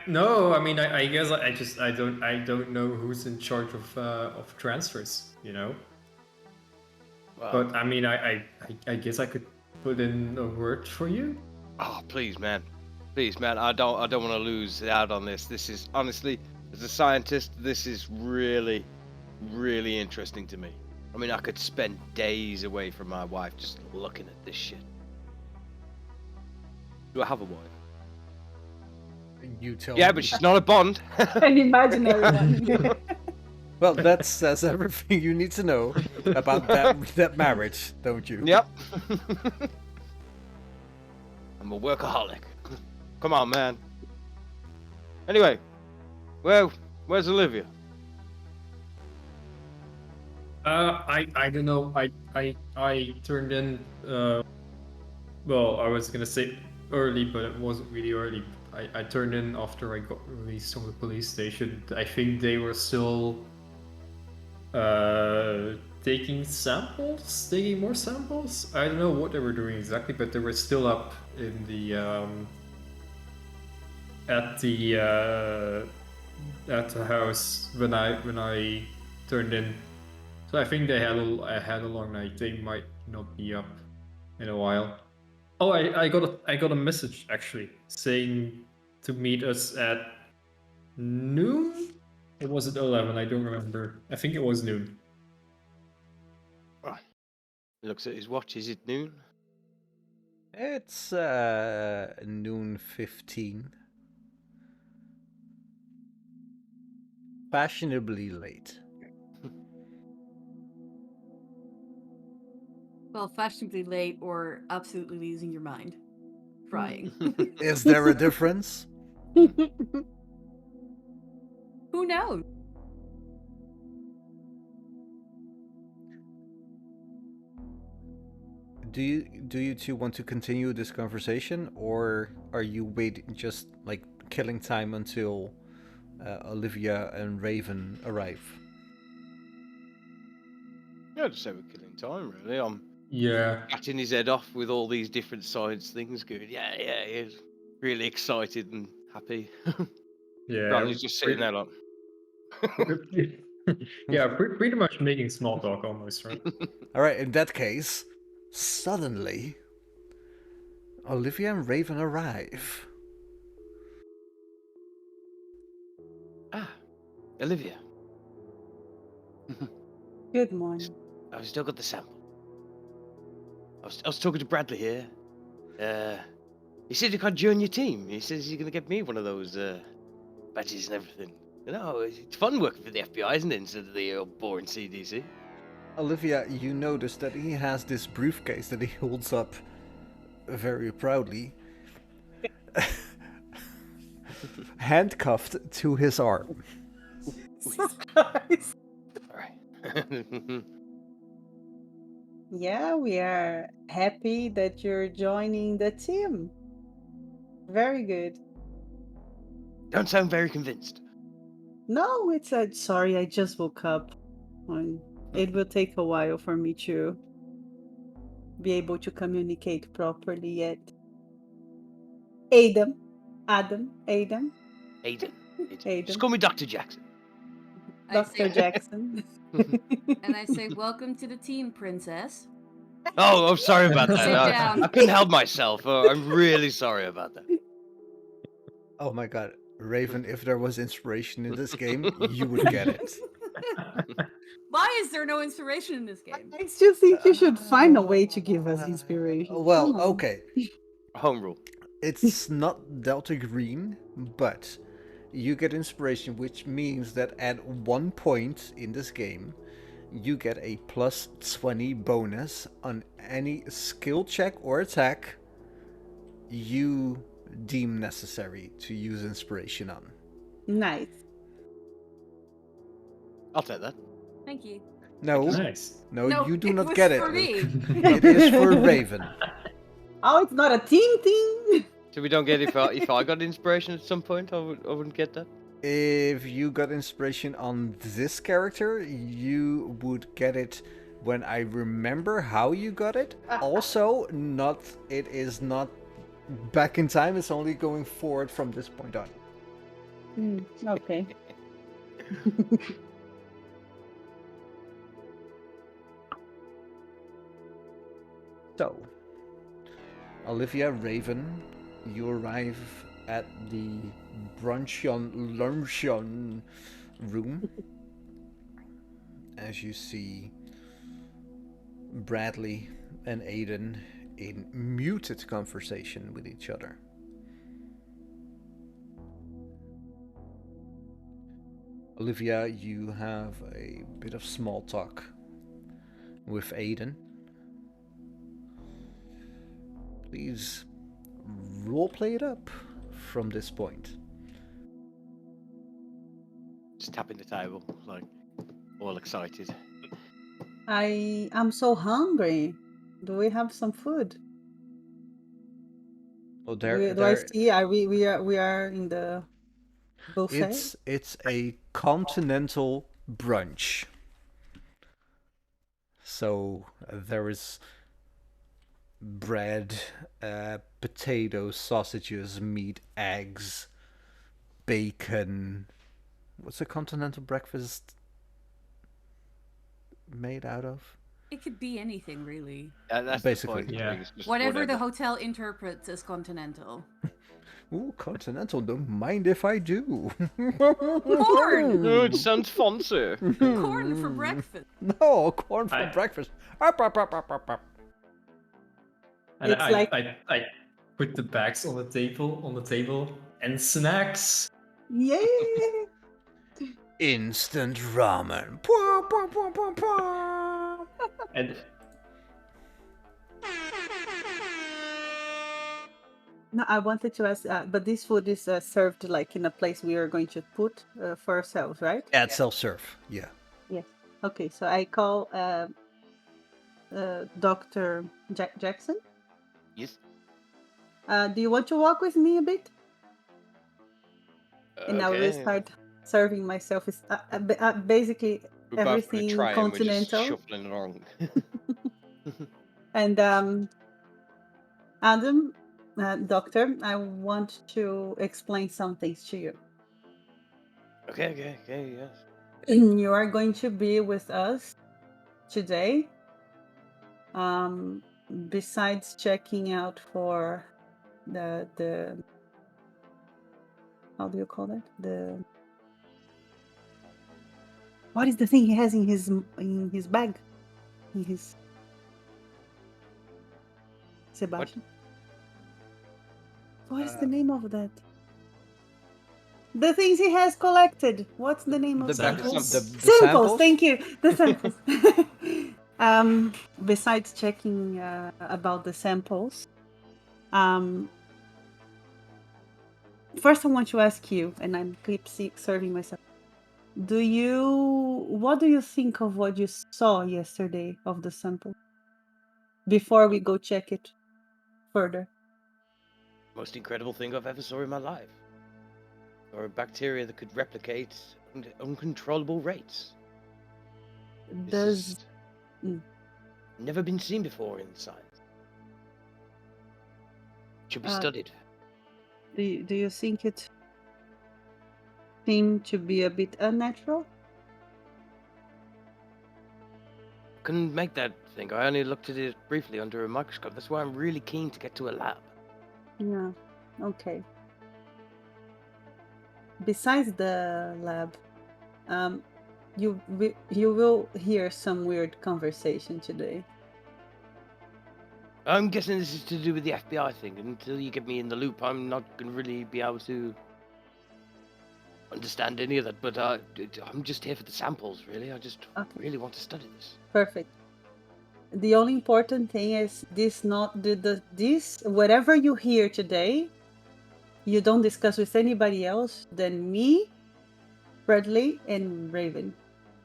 No, I mean, I guess I don't know who's in charge of transfers, But I mean, I guess I could put in a word for you. Oh, please, man. I don't want to lose out on this. This is honestly, as a scientist, this is really, really interesting to me. I mean, I could spend days away from my wife just looking at this shit. Do I have a wife? You tell Yeah, me. but she's not a Bond. An imaginary one. Well, that says everything you need to know about that marriage, don't you? Yep. I'm a workaholic. Come on, man. Anyway, where's Olivia? I don't know. I turned in. Well, I was gonna say early, but it wasn't really early. I turned in after I got released from the police station. I think they were still taking more samples. I don't know what they were doing exactly, but they were still up in the at the house when I turned in. So I think I had a long night. They might not be up in a while. Oh, I got a message actually saying to meet us at noon. Or was it 11? I don't remember. I think it was noon. He looks at his watch. Is it noon? It's noon 15. Fashionably late. Well, fashionably late or absolutely losing your mind. Crying. Is there a difference? Who knows? Do you two want to continue this conversation, or are you just like killing time until Olivia and Raven arrive? Yeah, just say we're killing time, really. I'm Yeah. cutting his head off with all these different science things. Good. Yeah, he's really excited and happy. Yeah. Ronnie's just sitting there like. Yeah, pretty much making small talk almost, right? Alright, in that case, suddenly, Olivia and Raven arrive. Olivia, Good morning. I've still got the sample. I was talking to Bradley here. He said you can't join your team. He says he's gonna get me one of those badges and everything. You know, it's fun working for the FBI, isn't it? Instead of the boring CDC. Olivia, you notice that he has this briefcase that he holds up very proudly, handcuffed to his arm. Surprise. All right. Yeah, we are happy that you're joining the team. Very good. Don't sound very convinced. No, it's a sorry, I just woke up. It will take a while for me to be able to communicate properly yet. Adam. Aiden. Just Aiden. call me Dr. Jackson. I Dr. say, Jackson. and I say, welcome to the team, princess. Oh, I'm sorry about that. Sit down. I couldn't help myself. I'm really sorry about that. Oh my god, Raven, if there was inspiration in this game, you would get it. Why is there no inspiration in this game? I still think you should find a way to give us inspiration. Well, Come on. okay. Home rule. It's not Delta Green, but you get inspiration, which means that at 1 point in this game, you get a plus 20 bonus on any skill check or attack you deem necessary to use inspiration on. Nice. I'll take that. Thank you. No, Nice. no, No, you do it not was get it. for me. It is for Raven. Oh, it's not a team thing. So we don't get if I got inspiration at some point, I wouldn't get that. If you got inspiration on this character, you would get it when I remember how you got it. Also, it is not back in time, it's only going forward from this point on. Okay. So, Olivia, Raven, you arrive at the luncheon room. As you see Bradley and Aiden in muted conversation with each other. Olivia, you have a bit of small talk with Aiden. Please roleplay it up from this point. Just tapping the table, like all excited. I'm so hungry. Do we have some food? Well, Do I see? We are in the buffet. it's a continental brunch. So there is bread, potatoes, sausages, meat, eggs, bacon. What's a continental breakfast made out of? It could be anything, really. That's Basically. the point. Yeah. It's just Whatever the hotel interprets as continental. Ooh, continental, don't mind if I do. Corn! Oh, it sounds fancy. Corn for breakfast. No, corn for I- breakfast. Up, up, up, up, up, up. And It's I, like- I put the bags on the table, and snacks. Yay! Instant ramen. Pwa, pwa, pwa, pwa, pwa. And No, I wanted to ask, but this food is served like in a place we are going to put for ourselves, right? Yeah, it's self-serve. Yeah. Yes. Okay, so I call Dr. Jackson. Yes. Do you want to walk with me a bit? And I will Okay. start serving myself. Is basically We're both gonna everything try and we're just continental. shuffling along. And Adam, doctor, I want to explain some things to you. Okay, yes. You are going to be with us today. Besides checking out for the how do you call it? What is the thing he has in his bag? In his Sebastian. What is the name of that? The things he has collected. What's the name of The that? Samples? the Samples. samples? Thank you. The samples. Besides checking about the samples, first I want to ask you, and I keep serving myself. What do you think of what you saw yesterday of the sample? Before we go check it further. Most incredible thing I've ever saw in my life. Or a bacteria that could replicate at uncontrollable rates. This Does has Mm. never been seen before in science. Should be studied. do you think it seemed to be a bit unnatural? Couldn't make that thing. I only looked at it briefly under a microscope. That's why I'm really keen to get to a lab. Yeah. Okay. Besides the lab, you will hear some weird conversation today. I'm guessing this is to do with the FBI thing. Until you get me in the loop, I'm not going to really be able to understand any of that. But I'm just here for the samples, really. I just Okay. really want to study this. Perfect. The only important thing is this whatever you hear today, you don't discuss with anybody else than me, Bradley, and Raven.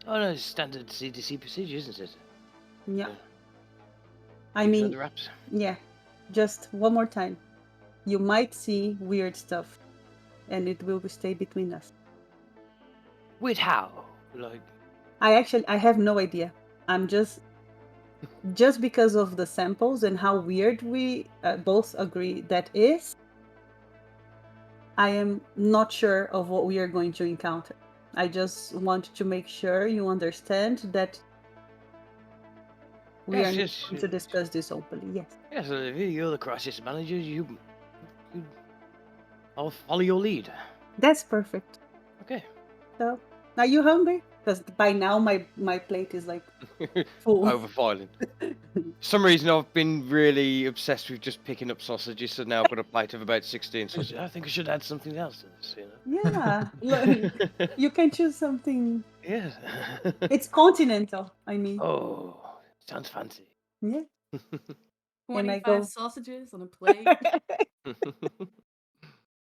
Oh no, it's standard CDC procedure, isn't it? Yeah. Yeah. I Keep it mean, under wraps. yeah. Just one more time. You might see weird stuff, and it will stay between us. Wait, how? Like, I have no idea. I'm just because of the samples and how weird we both agree that is. I am not sure of what we are going to encounter. I just want to make sure you understand that we Yes, are not yes, going to discuss this openly. Yes. yes, Olivia, you're the crisis manager. I'll follow your lead. That's perfect. Okay. So, are you hungry? Because by now my plate is like full. Overfiling. For some reason, I've been really obsessed with just picking up sausages, so now I've got a plate of about 16 sausages. I think I should add something else to this, you know? Yeah. Look, you can choose something. Yeah. It's continental, I mean. Oh, sounds fancy. Yeah. And I 25 go sausages on a plate.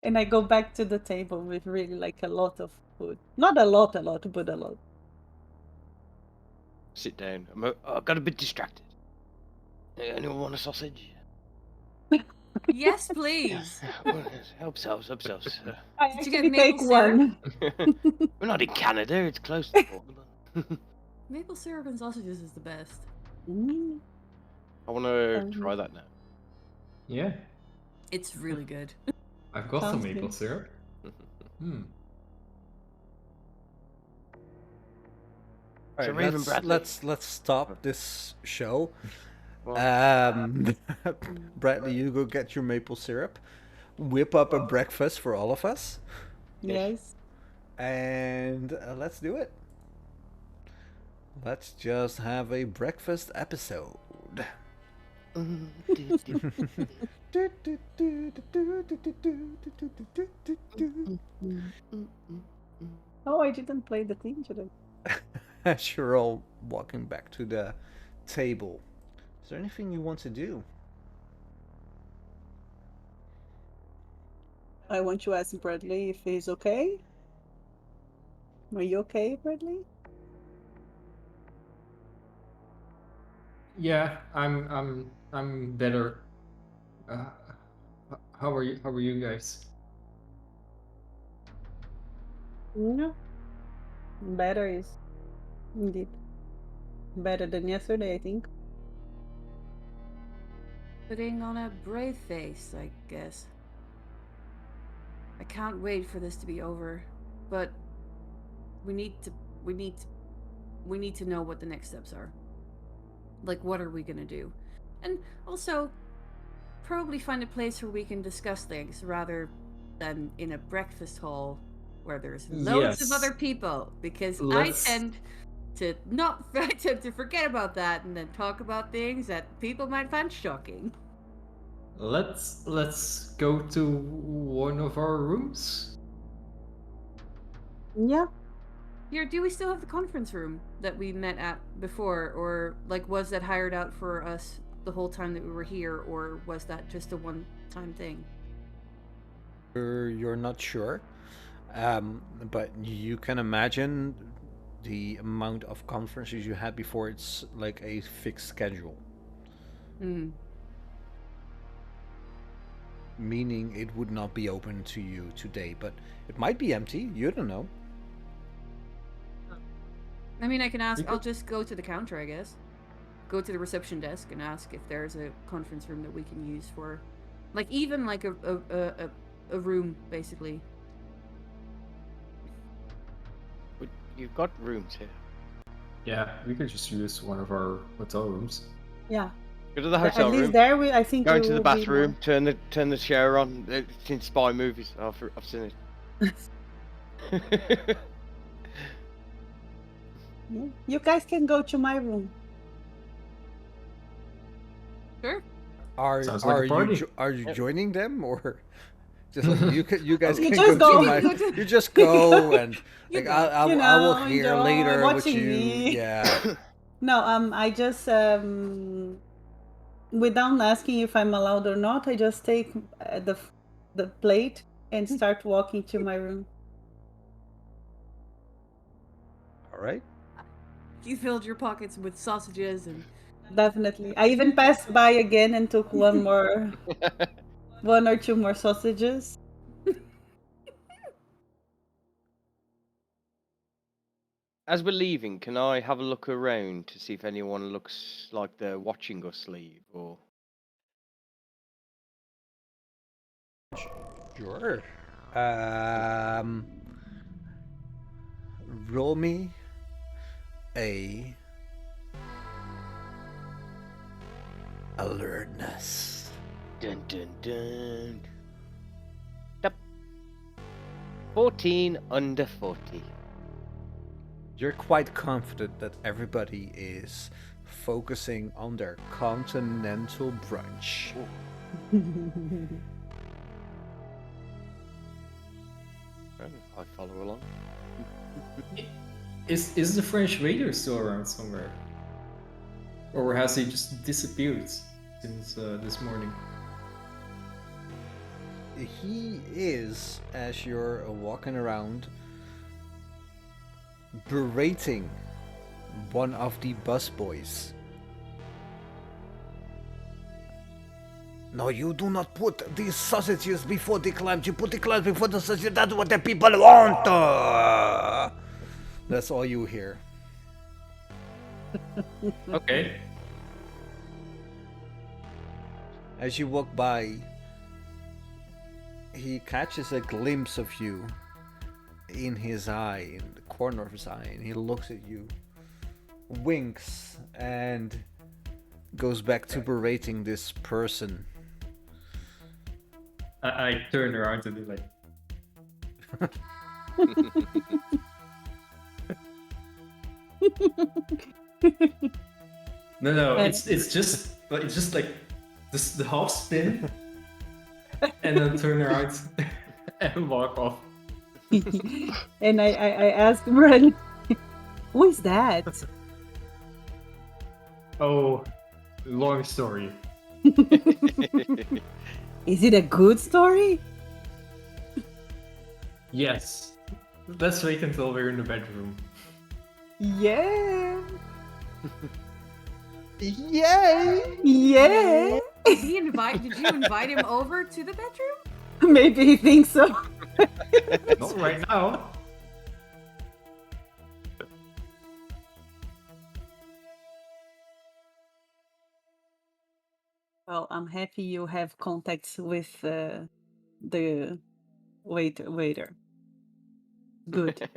and I go back to the table with really like a lot of food. Not a lot, but a lot. Sit down. I got a bit distracted. Anyone want a sausage? Yes, please. Helps. I Did you actually get take maple syrup? one. We're not in Canada. It's close to Portland. Maple syrup and sausages is the best. Mm. I want to try that now. Yeah, It's really good. I've got some Sounds maple good. syrup. Hmm. All So right, Raven Bradley. let's stop this show. Well, Bradley, you go get your maple syrup, whip up a breakfast for all of us, Yes. and let's do it. Let's just have a breakfast episode. Oh, I didn't play the theme today. As you're all walking back to the table, is there anything you want to do? I want to ask Bradley if he's okay. Are you okay, Bradley? Yeah, I'm better. How are you? How are you guys? No. Better is indeed better than yesterday, I think. Putting on a brave face, I guess. I can't wait for this to be over, but we need to know what the next steps are. Like, what are we gonna do? And also, probably find a place where we can discuss things rather than in a breakfast hall where there's loads of Yes. other people, because Let's- I tend to not I tend to forget about that and then talk about things that people might find shocking. Let's go to one of our rooms. Yeah. Here, do we still have the conference room that we met at before, or like was that hired out for us the whole time that we were here, or was that just a one-time thing? You're not sure, but you can imagine the amount of conferences you had before. It's like a fixed schedule, Hmm. meaning it would not be open to you today, but it might be empty. You don't know. I mean, I can ask. We I'll could- just go to the counter, I guess. Go to the reception desk and ask if there's a conference room that we can use for, like, even like a room, basically. But you've got rooms here. Yeah, we could just use one of our hotel rooms. Yeah. Go to the At hotel least room. there, I think Go we into the will be bathroom. more- Turn the shower on. It's in spy movies. I've seen it. Yeah. You guys can go to my room. Sure. Are Sounds like a party. are you joining them, or just like you guys You can just go go. to my you just go and You like go. I You will know, hear enjoy later what watching you me. yeah. No, I just without asking if I'm allowed or not, I just take the plate and start walking to my room. All right. You filled your pockets with sausages and. Definitely. I even passed by again and took one or two more sausages. As we're leaving, can I have a look around to see if anyone looks like they're watching us leave, or Sure. Roll me a alertness. dun dun dun. Yep. 14 under 40. You're quite confident that everybody is focusing on their continental brunch. I follow along. Is the French waiter still around somewhere? Or has he just disappeared since this morning? He is, as you're walking around, berating one of the busboys. No, you do not put these sausages before the clams. You put the clams before the sausages. That's what the people want. That's all you hear. Okay. As you walk by, he catches a glimpse of you in his eye, in the corner of his eye, and he looks at you, winks, and goes back to berating this person. I turn around and be like, no, it's just like this the half spin, and then turn around and walk off. And I asked Brent, who is that? Oh, long story. Is it a good story? Yes. Let's wait until we're in the bedroom. Yeah. Yay! Yeah. Did you invite him over to the bedroom? Maybe he thinks so. Not right now. Well, I'm happy you have contacts with the waiter. Good.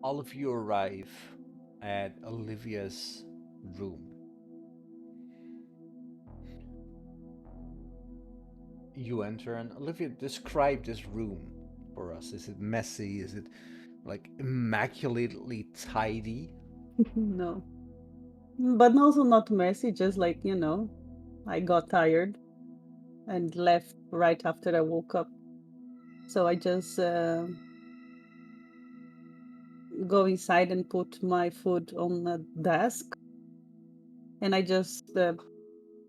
All of you arrive at Olivia's room. you enter, and Olivia, describe this room for us. Is it messy? Is it like immaculately tidy? No. But also not messy, just like, I got tired and left right after I woke up. So I just go inside and put my food on the desk. And I just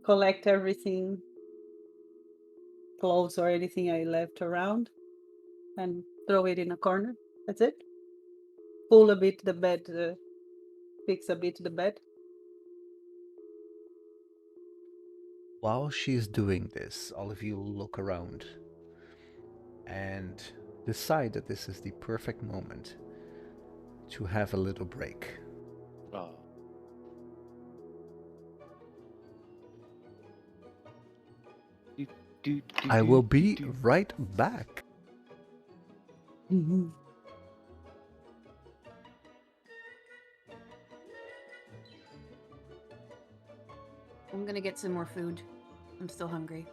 collect everything, clothes or anything I left around, and throw it in a corner. That's it. Pull a bit the bed, fix a bit the bed. While she's doing this, all of you look around and decide that this is the perfect moment to have a little break. Oh. I will be right back. Mhm. I'm gonna get some more food. I'm still hungry.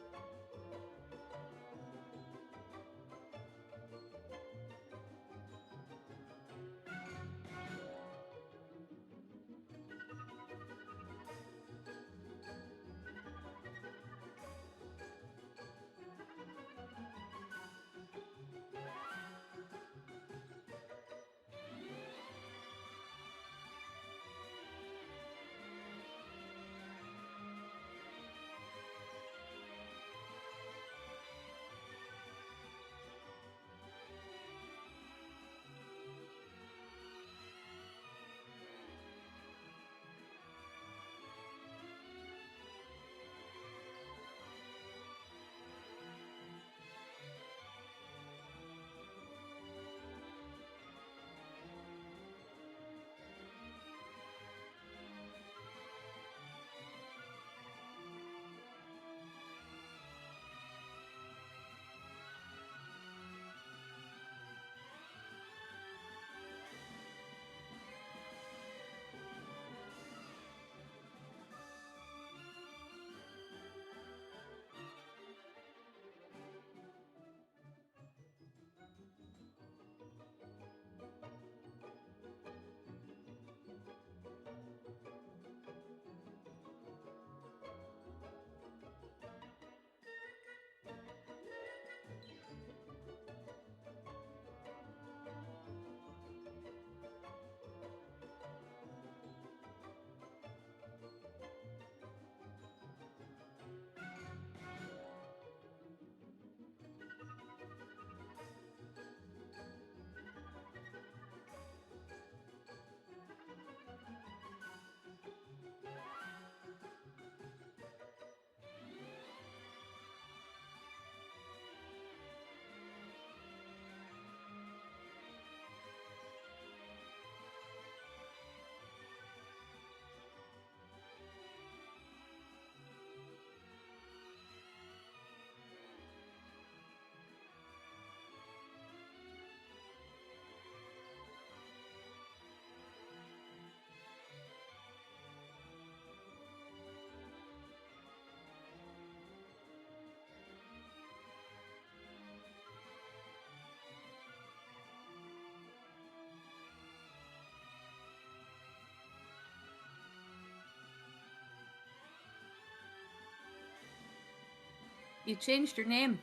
You changed your name.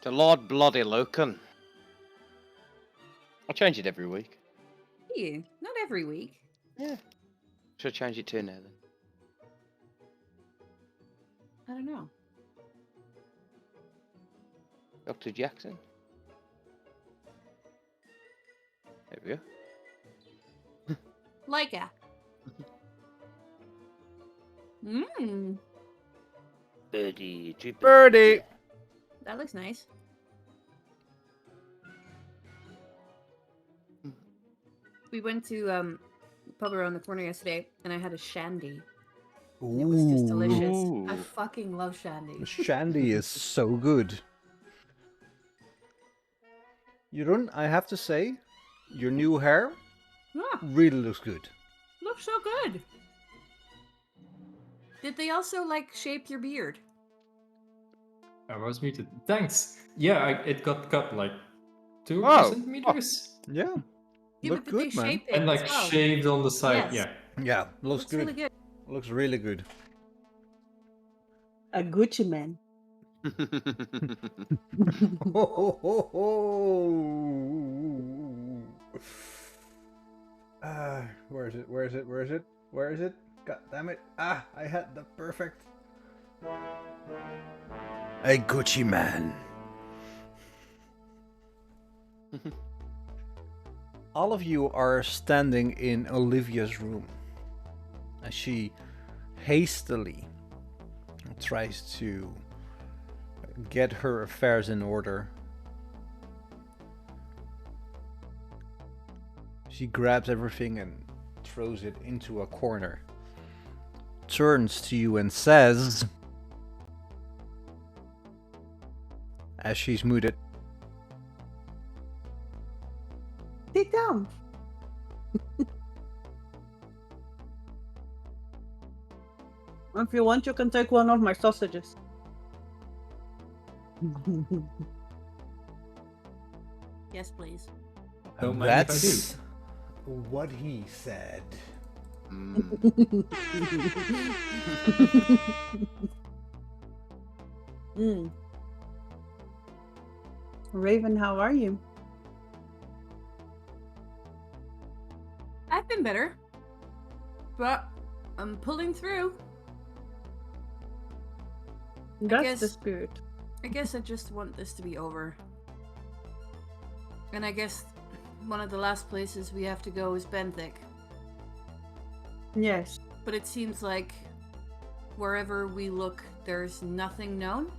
To Lord Bloody Loken. I change it every week. You? Not every week. Yeah. Should I change it to now then? I don't know. Dr. Jackson. There we go. Leica. Mmm. Birdie. Birdie! That looks nice. We went to a pub around the corner yesterday, and I had a shandy. It was just delicious. I Ooh. fucking love shandy. Shandy is so good. Jeroen, I have to say, your new hair Yeah, really looks good. looks so good. Did they also like shape your beard? I was muted. Thanks. Yeah, it got cut like 2 Oh. centimeters Yeah. Yeah, Look but they good, man. shaped it and like as well. shaved on the side. Yes. Yeah. Yeah, looks Looks good. really good. Looks really good. A Gucci man. Ho, ho, ho, ho. Where is it? Where is it? Where is it? Where is it? God damn it. Ah, I had the perfect. A Gucci man. All of you are standing in Olivia's room as she hastily tries to get her affairs in order. She grabs everything and throws it into a corner. Turns to you and says, as she's muted, Sit down. If you want, you can take one of my sausages. Yes, please. Don't mind if I do. that's what he said. Mm. Raven, how are you? I've been better, but I'm pulling through. That's the guess- spirit. I guess I just want this to be over. And I guess one of the last places we have to go is Benthic. Yes. But it seems like wherever we look, there's nothing known.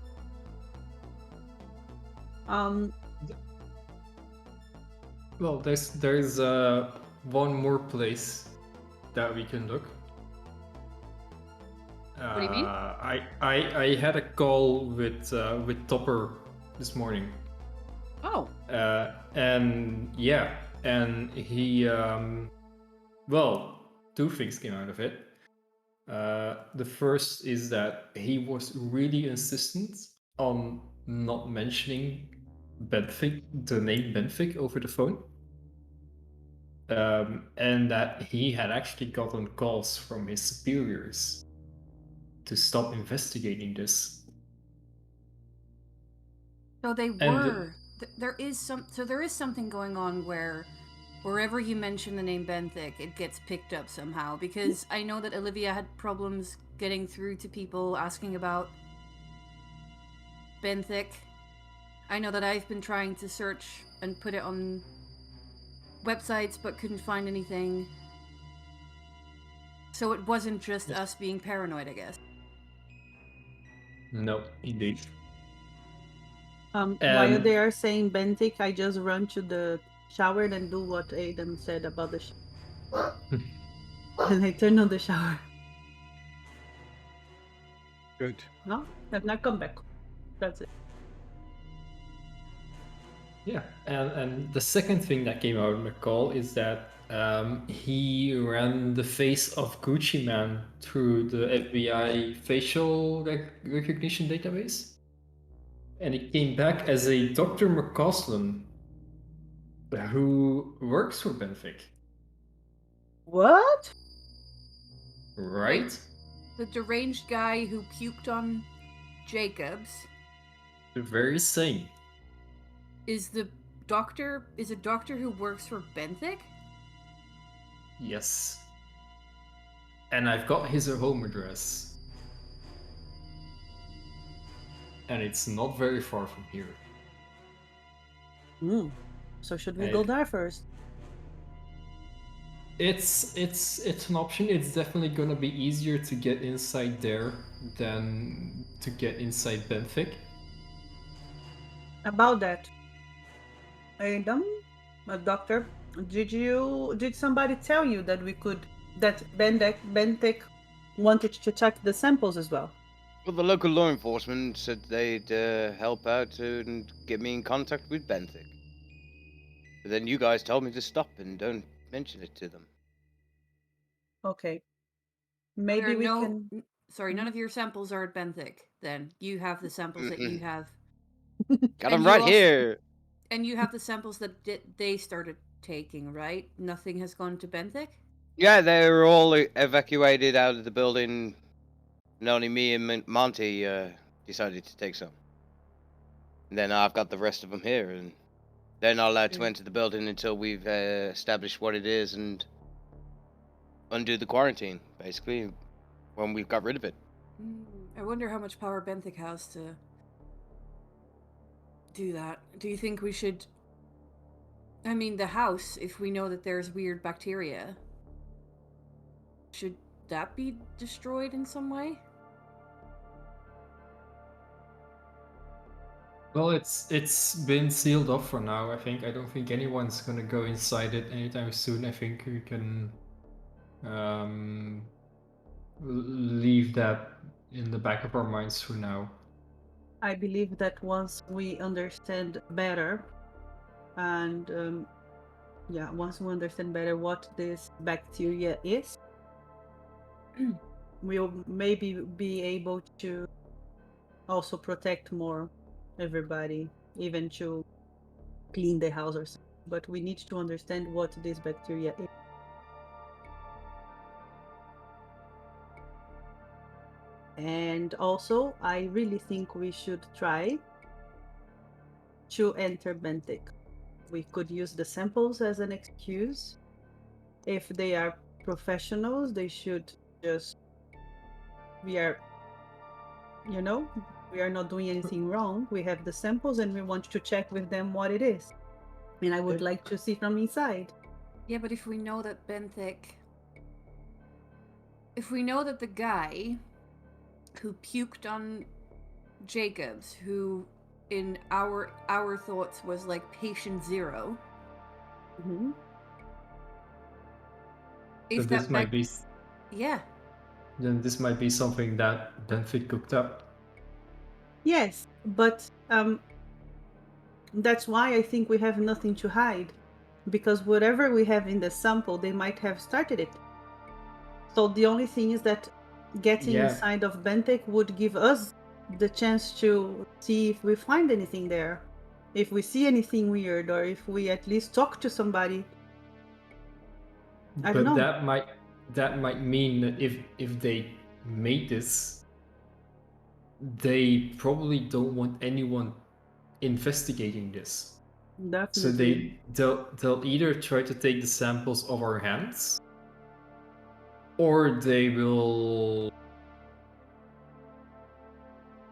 Well, there's one more place that we can look. What do you mean? I had a call with Topper this morning. Oh. And yeah, and he well, two things came out of it. The first is that he was really insistent on not mentioning Benthic, the name Benthic, over the phone. And that he had actually gotten calls from his superiors to stop investigating this. So they And- were. There is something going on where wherever you mention the name Benthic, it gets picked up somehow. Because I know that Olivia had problems getting through to people asking about Benthic. I know that I've been trying to search and put it on websites but couldn't find anything. So it wasn't just us being paranoid, I guess. No, indeed. While they are saying Benthic, I just run to the shower and do what Aiden said about the shower. And I turn on the shower. Good. No, I've not come back. That's it. Yeah, and the second thing that came out of the call is that he ran the face of Gucci Man through the FBI facial recognition database, and it came back as a Dr. McCausland who works for Benthic, What? right? The deranged guy who puked on Jacobs The very same. is a doctor who works for Benthic? Yes. And I've got his home address. And it's not very far from here. So should we Hey. go there first? It's an option. It's definitely gonna be easier to get inside there than to get inside Benthic. About that, Adam, doctor, did somebody tell you that that Benthic wanted to check the samples as well? Well, the local law enforcement said they'd help out and get me in contact with Benthic. But then you guys told me to stop and don't mention it to them. Okay. There Maybe are we no, can. Sorry, none of your samples are at Benthic. Then you have the samples that you Mm-mm. have, Got and them you right also here. and you have the samples that they started taking, right? Nothing has gone to Benthic. Yeah, they were all evacuated out of the building, and only me and Monty decided to take some. And then I've got the rest of them here, and they're not allowed to Mm. enter the building until we've established what it is and undo the quarantine, basically, when we've got rid of it. I wonder how much power Benthic has to do that. Do you think we should? I mean, the house. If we know that there's weird bacteria, should that be destroyed in some way? Well, it's been sealed off for now. I think I don't think anyone's gonna go inside it anytime soon. I think we can um, leave that in the back of our minds for now. I believe that once we understand better, and once we understand better what this bacteria is, we'll maybe be able to also protect more everybody, even to clean the house or something. But we need to understand what this bacteria is. And also, I really think we should try to enter Benthic. We could use the samples as an excuse. If they are professionals, they should just, we are, we are not doing anything wrong. We have the samples and we want to check with them what it is. And I would like to see from inside. Yeah, but if we know that if we know that the guy who puked on Jacobs, who in our thoughts was like patient 0, Mhm. if So that this might be yeah, then this might be something that Benfit cooked up. Yes, but that's why I think we have nothing to hide. Because whatever we have in the sample, they might have started it. So the only thing is that getting Yeah. inside of Benthic would give us the chance to see if we find anything there. If we see anything weird, or if we at least talk to somebody. I don't But know. that might mean that if they made this, they probably don't want anyone investigating this. So Definitely. they'll either try to take the samples of our hands, or they will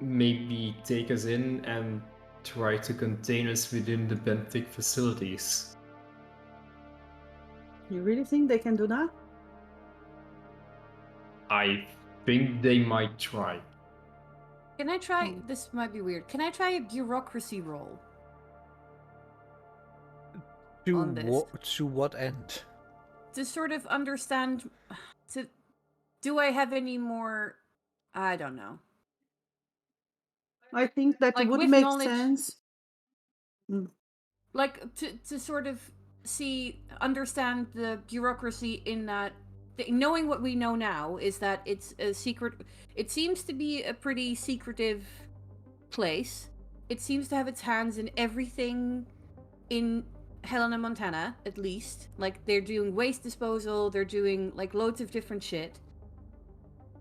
maybe take us in and try to contain us within the Benthic facilities. You really think they can do that? I think they might try. Can I try? This might be weird. Can I try a bureaucracy roll? On this. To what end? To sort of understand, do I have any more? I don't know. I think that Like would with make knowledge, sense. like to sort of understand the bureaucracy in that. Knowing what we know now is that it's a secret. It seems to be a pretty secretive place. It seems to have its hands in everything in Helena, Montana, at least. Like, they're doing waste disposal, they're doing, like, loads of different shit.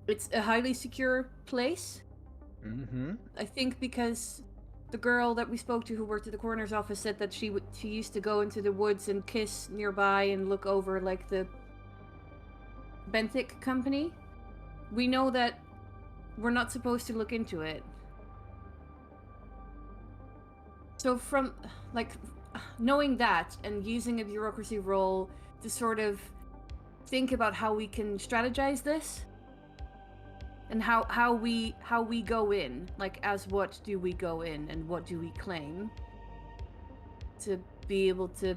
It's a highly secure place. Mm-hmm. I think because the girl that we spoke to who worked at the coroner's office said that she used to go into the woods and kiss nearby and look over, like, the Benthic company. We know that we're not supposed to look into it. So from, like, knowing that and using a bureaucracy role to sort of think about how we can strategize this and how we go in, like, as what do we go in and what do we claim to be able to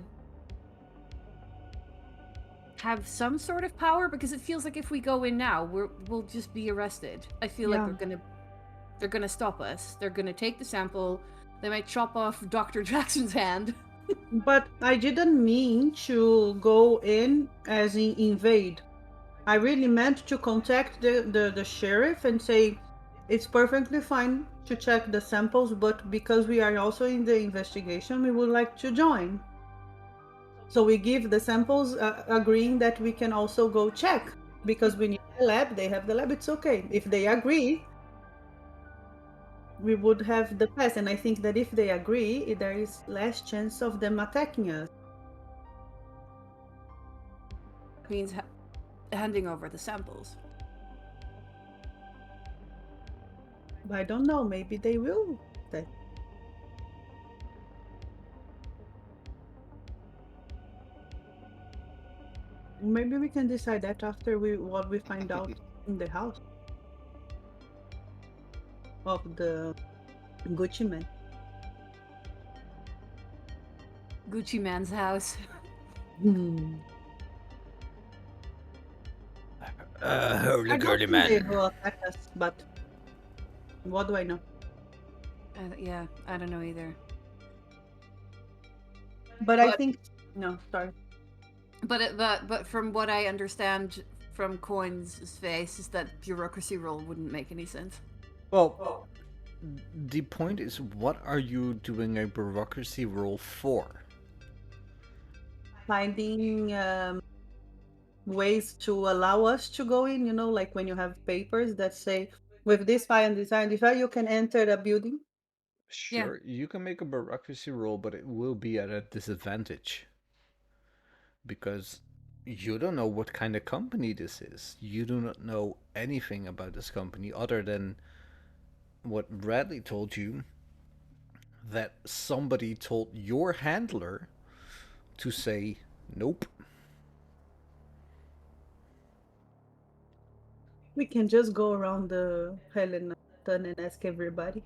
have some sort of power, because it feels like if we go in now, we'll just be arrested. I feel like they're gonna stop us. They're gonna take the sample. They might chop off Dr. Jackson's hand. But I didn't mean to go in as in invade. I really meant to contact the sheriff and say it's perfectly fine to check the samples, but because we are also in the investigation, we would like to join. So we give the samples, agreeing that we can also go check because we need the lab. They have the lab. It's okay. If they agree, we would have the pass. And I think that if they agree, there is less chance of them attacking us. Means handing over the samples. But I don't know. Maybe they will. Maybe we can decide that after what we find out in the house of the Gucci man. Gucci Man's house. Holy I don't girly think they man. will attack us, but what do I know? Yeah, I don't know either. But I think no, sorry. But from what I understand from Coin's face is that bureaucracy rule wouldn't make any sense. Well, the point is, what are you doing a bureaucracy role for? Finding ways to allow us to go in, like when you have papers that say with this file and this file, you can enter a building. Sure, you can make a bureaucracy role, but it will be at a disadvantage. Because you don't know what kind of company this is. You do not know anything about this company other than what Bradley told you, that somebody told your handler to say nope. We can just go around the Helena and ask everybody.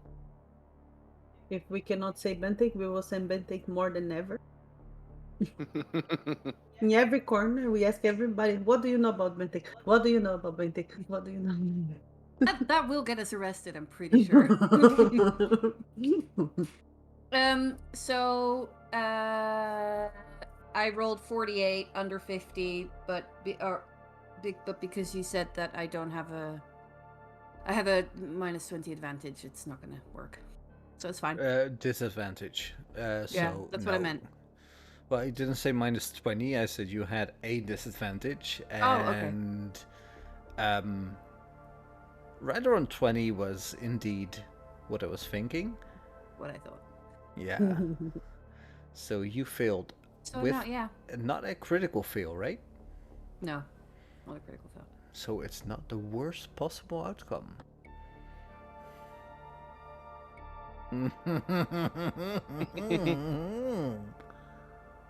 If we cannot say Bentek, we will say Bentek more than ever. In every corner, we ask everybody, what do you know about Bentek? What do you know about Bentek? What do you know? That will get us arrested, I'm pretty sure. So I rolled 48 under 50, but because you said that I have a minus 20 advantage, it's not gonna work. So it's fine. Disadvantage. Yeah, So that's no. what I meant. Well, I didn't say minus 20. I said you had a disadvantage, Oh, okay. and right around 20 was indeed what I was thinking. What I thought. Yeah. So you failed So with not a critical fail, right? No, not a critical fail. So it's not the worst possible outcome.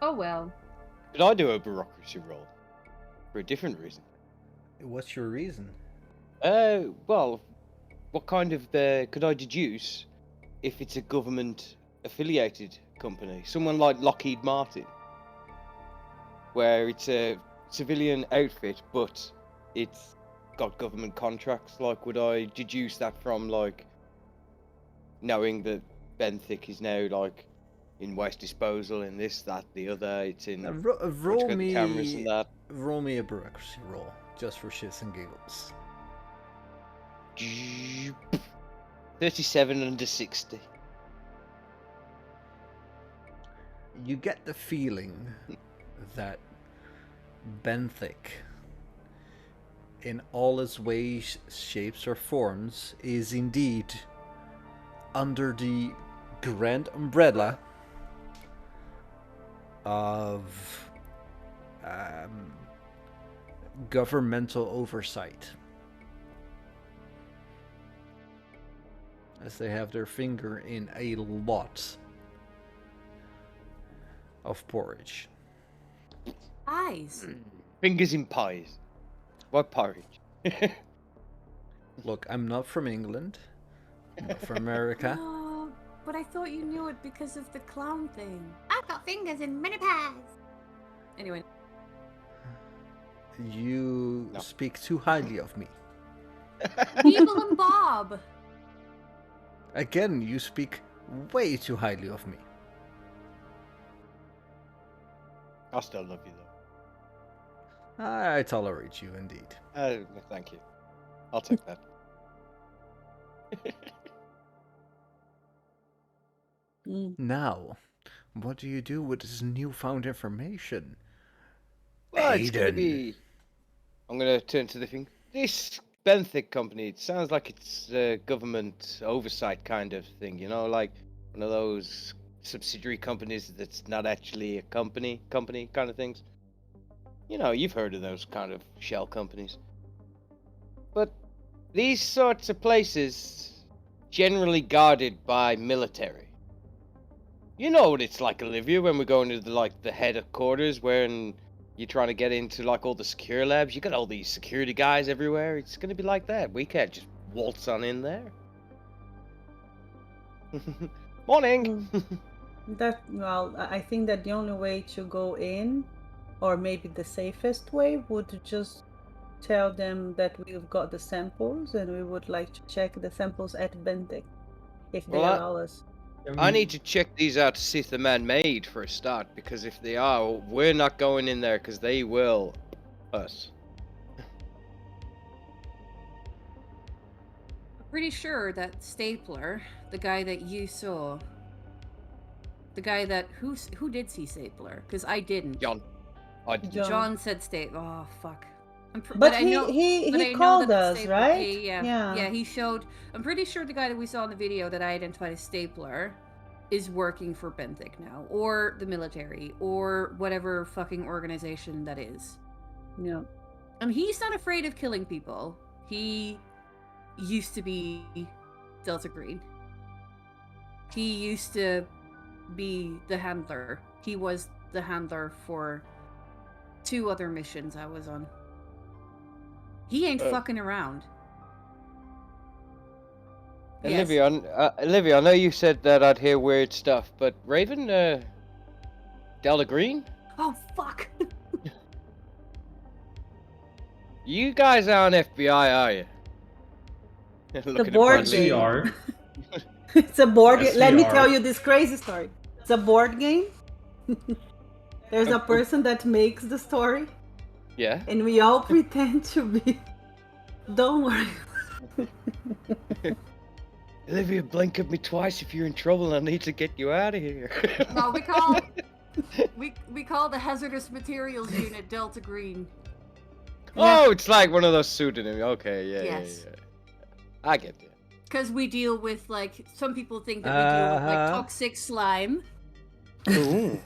Oh well. Could I do a bureaucracy role for a different reason? What's your reason? Well, what kind of could I deduce if it's a government affiliated company, someone like Lockheed Martin, where it's a civilian outfit but it's got government contracts? Like, would I deduce that from like knowing that Benthic is now like in waste disposal, in this, that, the other? It's in Roll got the cameras me and that. roll me a bureaucracy roll, just for shits and giggles. 37 under 60. You get the feeling that Benthic, in all its ways, shapes, or forms, is indeed under the grand umbrella of governmental oversight, as they have their finger in a lot of porridge. Eyes. Fingers in pies. What porridge? Look, I'm not from England. I'm not from America. Oh, but I thought you knew it because of the clown thing. I've got fingers in many pies. Anyway. You speak too highly of me. Beeble and Bob. Again, you speak way too highly of me. I still love you I tolerate you indeed. Thank you. I'll take that. Mm. Now, what do you do with this newfound information? Well, it's gonna Aiden. be. I'm gonna turn to the thing. This Benthic company. It sounds like it's a government oversight kind of thing. You know, like one of those subsidiary companies that's not actually a company kind of things. You know, you've heard of those kind of shell companies. But these sorts of places generally guarded by military. You know what it's like, Olivia, when we go into the headquarters when you're trying to get into like all the secure labs. You got all these security guys everywhere. It's gonna be like that. We can't just waltz on in there. Morning. I think that the only way to go in, or maybe the safest way, would just tell them that we've got the samples and we would like to check the samples at Benthic, if they Well, allow us. I need to check these out to see if they're man-made for a start, because if they are, we're not going in there because they will us. I'm pretty sure that Stapler, the guy that you saw, the guy that who did see Stapler? Because I didn't. John. I didn't. John said Stapler. Oh fuck. But I he know, he but I he know called that us, Stapler, right? Yeah, he showed. I'm pretty sure the guy that we saw in the video that I identified as Stapler is working for Benthic now, or the military, or whatever fucking organization that is. Yeah. And he's not afraid of killing people. He used to be Delta Green. He used to be the handler. He was the handler for 2 other missions I was on. He ain't fucking around. Yes. Olivia, I know you said that I'd hear weird stuff, but Raven, Delta Green? Oh, fuck. You guys aren't FBI, are you? The board Yes, we game. are. It's a board Yes, game. Let we me are. tell you this crazy story. It's a board game. There's a person that makes the story, Yeah. and we all pretend to be. Don't worry. Olivia, blink at me twice if you're in trouble and I need to get you out of here. No, we call the hazardous materials unit Delta Green. Oh, it's like one of those pseudonyms. Okay, Yes. yeah. I get that. Because we deal with, like, some people think that we deal with, like, toxic slime, Ooh.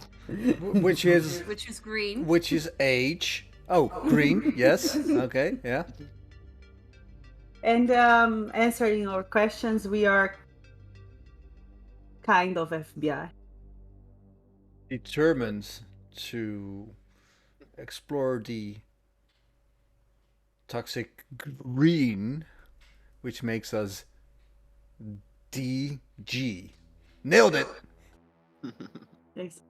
Which is which is green. which is H. Oh, green. Yes. Okay. Yeah. And answering your questions, we are kind of FBI. Determined to explore the toxic green, which makes us DG. Nailed it. Yes.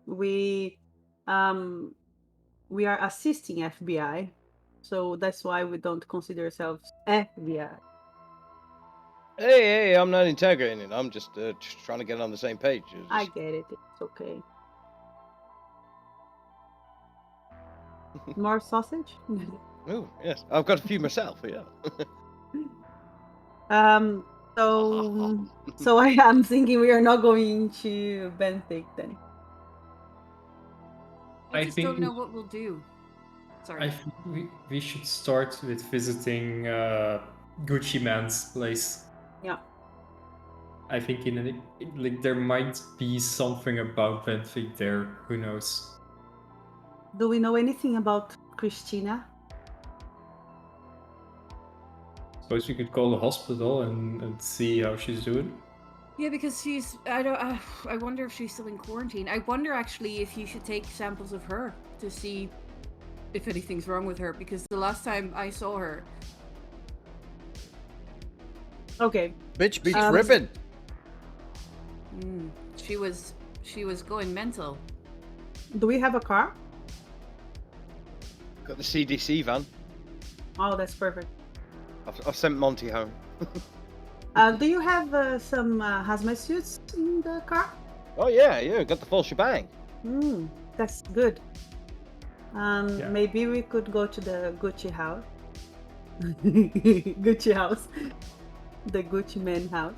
We are assisting FBI, so that's why we don't consider ourselves FBI. Hey, I'm not integrating it. I'm just trying to get on the same page. I get it. It's okay. More sausage? Oh, yes. I've got a few myself, yeah. So I am thinking we are not going to Benthic then. We I just think don't know what we'll do. Sorry. I think we should start with visiting Gucci Man's place. Yeah. I think there might be something about Benthic there. Who knows? Do we know anything about Christina? Suppose we could call the hospital and see how she's doing. Yeah, because she's. I wonder if she's still in quarantine. I wonder actually if you should take samples of her to see if anything's wrong with her. Because the last time I saw her, Okay. Bitch beats ribbon. she was going mental. Do we have a car? Got the CDC van. Oh, that's perfect. I've sent Monty home. Do you have some hazmat suits in the car? Oh, yeah, got the full shebang. That's good. Yeah. Maybe we could go to the Gucci house. Gucci house. The Gucci man house.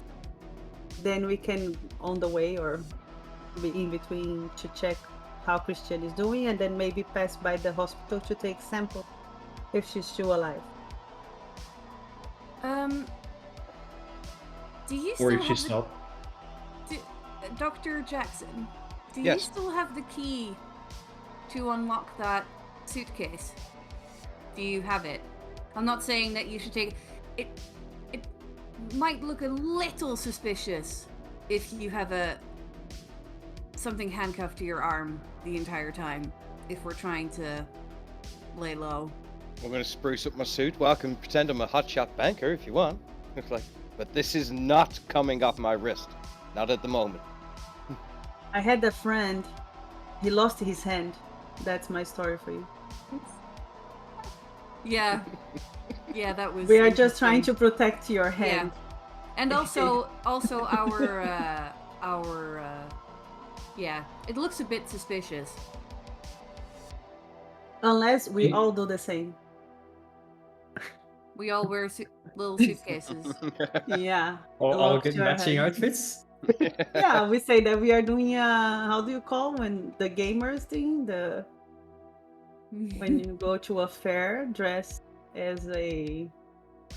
Then we can, on the way or be in between, to check how Christian is doing, and then maybe pass by the hospital to take sample if she's still alive. Do you Or still if have she's the, not. Dr. Jackson? Do you Yes. still have the key to unlock that suitcase? Do you have it? I'm not saying that you should take it. It might look a little suspicious if you have something handcuffed to your arm the entire time. If we're trying to lay low. I'm gonna spruce up my suit. Well, I can pretend I'm a hotshot banker if you want. It's like, but this is not coming off my wrist. Not at the moment. I had a friend, he lost his hand. That's my story for you. Yeah. Yeah, that was. We are just trying to interesting. protect your hand. And also our yeah, it looks a bit suspicious. Unless we Mm. all do the same. We all wear little suitcases. Yeah. Or I'll locked get your matching hand. outfits. Yeah, we say that we are doing how do you call when the gamers thing? When you go to a fair dressed as a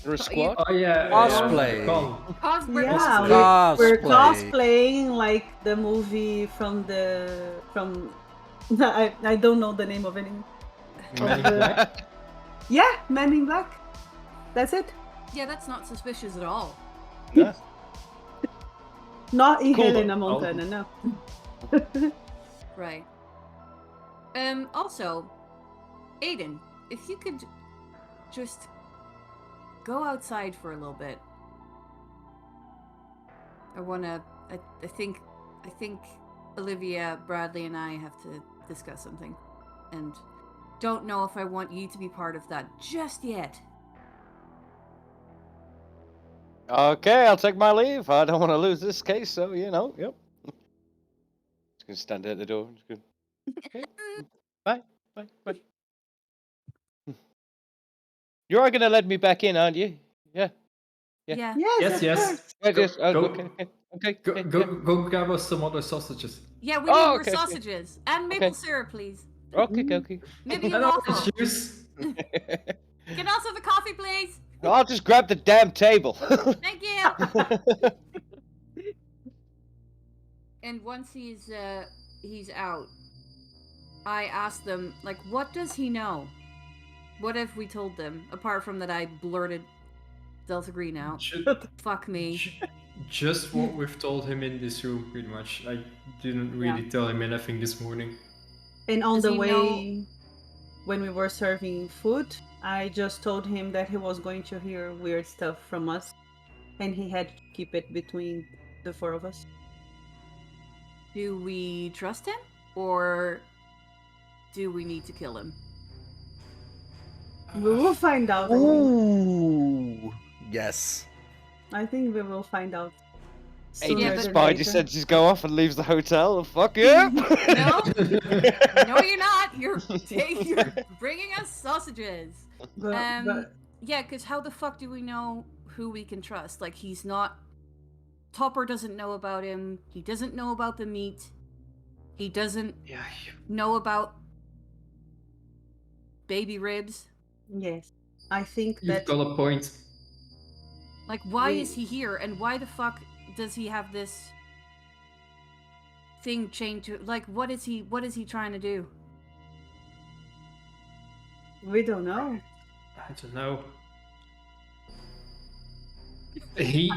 You're a squad? Oh yeah. Cosplay. Cosplay. yeah, Cosplay. we're Cosplay. cosplaying like the movie from I don't know the name of any. Men in Black. Yeah, Men in Black. That's it. Yeah, that's not suspicious at all. Yeah. Not in Cool. Helena Montana, no. Right. Also, Aiden, if you could just go outside for a little bit. I think Olivia, Bradley, and I have to discuss something. And don't know if I want you to be part of that just yet. Okay, I'll take my leave. I don't want to lose this case, so you know, yep. Just gonna stand at the door. Just gonna... Okay. Bye. Bye. Bye. You are gonna let me back in, aren't you? Yeah. Yeah. Yes, Yes, of yes. course. Yeah, Go- yes. Oh, go- okay. Okay. Okay. Go, okay, go, yeah. go grab us some other sausages. Yeah, we Oh, need more okay, okay. sausages and maple syrup, please. Okay. Okay. Maybe a And orange waffle. juice. Can also the coffee, please. I'll just grab the damn table. Thank you. And once he's out, I asked them, like, what does he know? What have we told them? Apart from that I blurted Delta Green out. Fuck me. Just what we've told him in this room, pretty much. I didn't really tell him anything this morning. And on Does the he way, know- when we were serving food, I just told him that he was going to hear weird stuff from us, and he had to keep it between the four of us. Do we trust him? Or do we need to kill him? We will find out. I think. Ooh. Yes. I think we will find out. Agent sooner but- than Spidey later. senses go off and leaves the hotel. Fuck yeah! No, no, you're not. You're bringing us sausages. But Yeah, because how the fuck do we know who we can trust? Like, he's not. Topper doesn't know about him. He doesn't know about the meat. He doesn't Yeah. know about baby ribs. yes, I think You've that got a point. Like, why We- is he here? And why the fuck does he have this thing chained to? Like, what is he trying to do? we don't know. I don't know.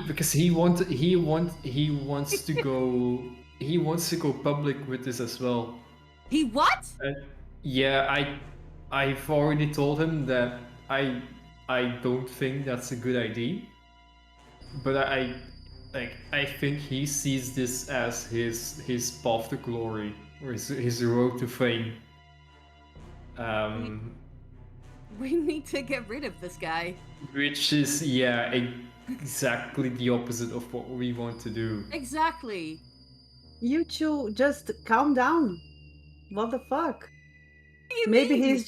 Because he wants to go public with this as well. He what? Yeah, I've already told him that I don't think that's a good idea. But I think he sees this as his path to glory or his road to fame. We need to get rid of this guy. Which is exactly the opposite of what we want to do. Exactly. You two just calm down. What the fuck? you Maybe mean? he's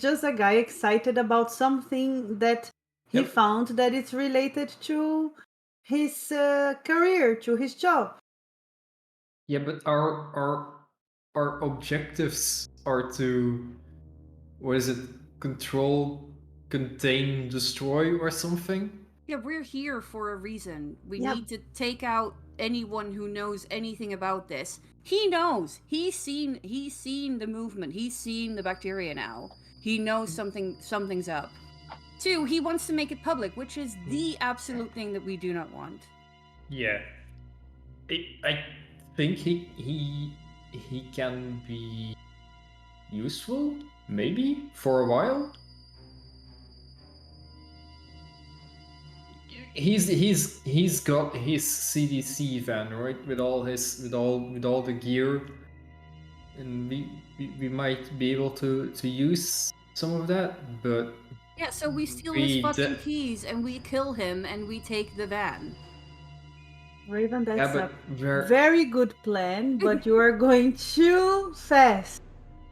just a guy excited about something that he Yep. found that it's related to his career, to his job. Yeah, but our objectives are to, what is it? Control, contain, destroy, or something. Yeah, we're here for a reason. We Yeah. need to take out anyone who knows anything about this. He knows. He's seen the movement. He's seen the bacteria now. He knows something's up. 2, he wants to make it public, which is the absolute thing that we do not want. Yeah. I think he can be useful, maybe for a while. He's got his CDC van, right, with all the gear, and we might be able to use some of that, but Yeah, so we steal his we fucking de- keys and we kill him and we take the van. Raven, yeah, that's but a very good plan, but you are going too fast.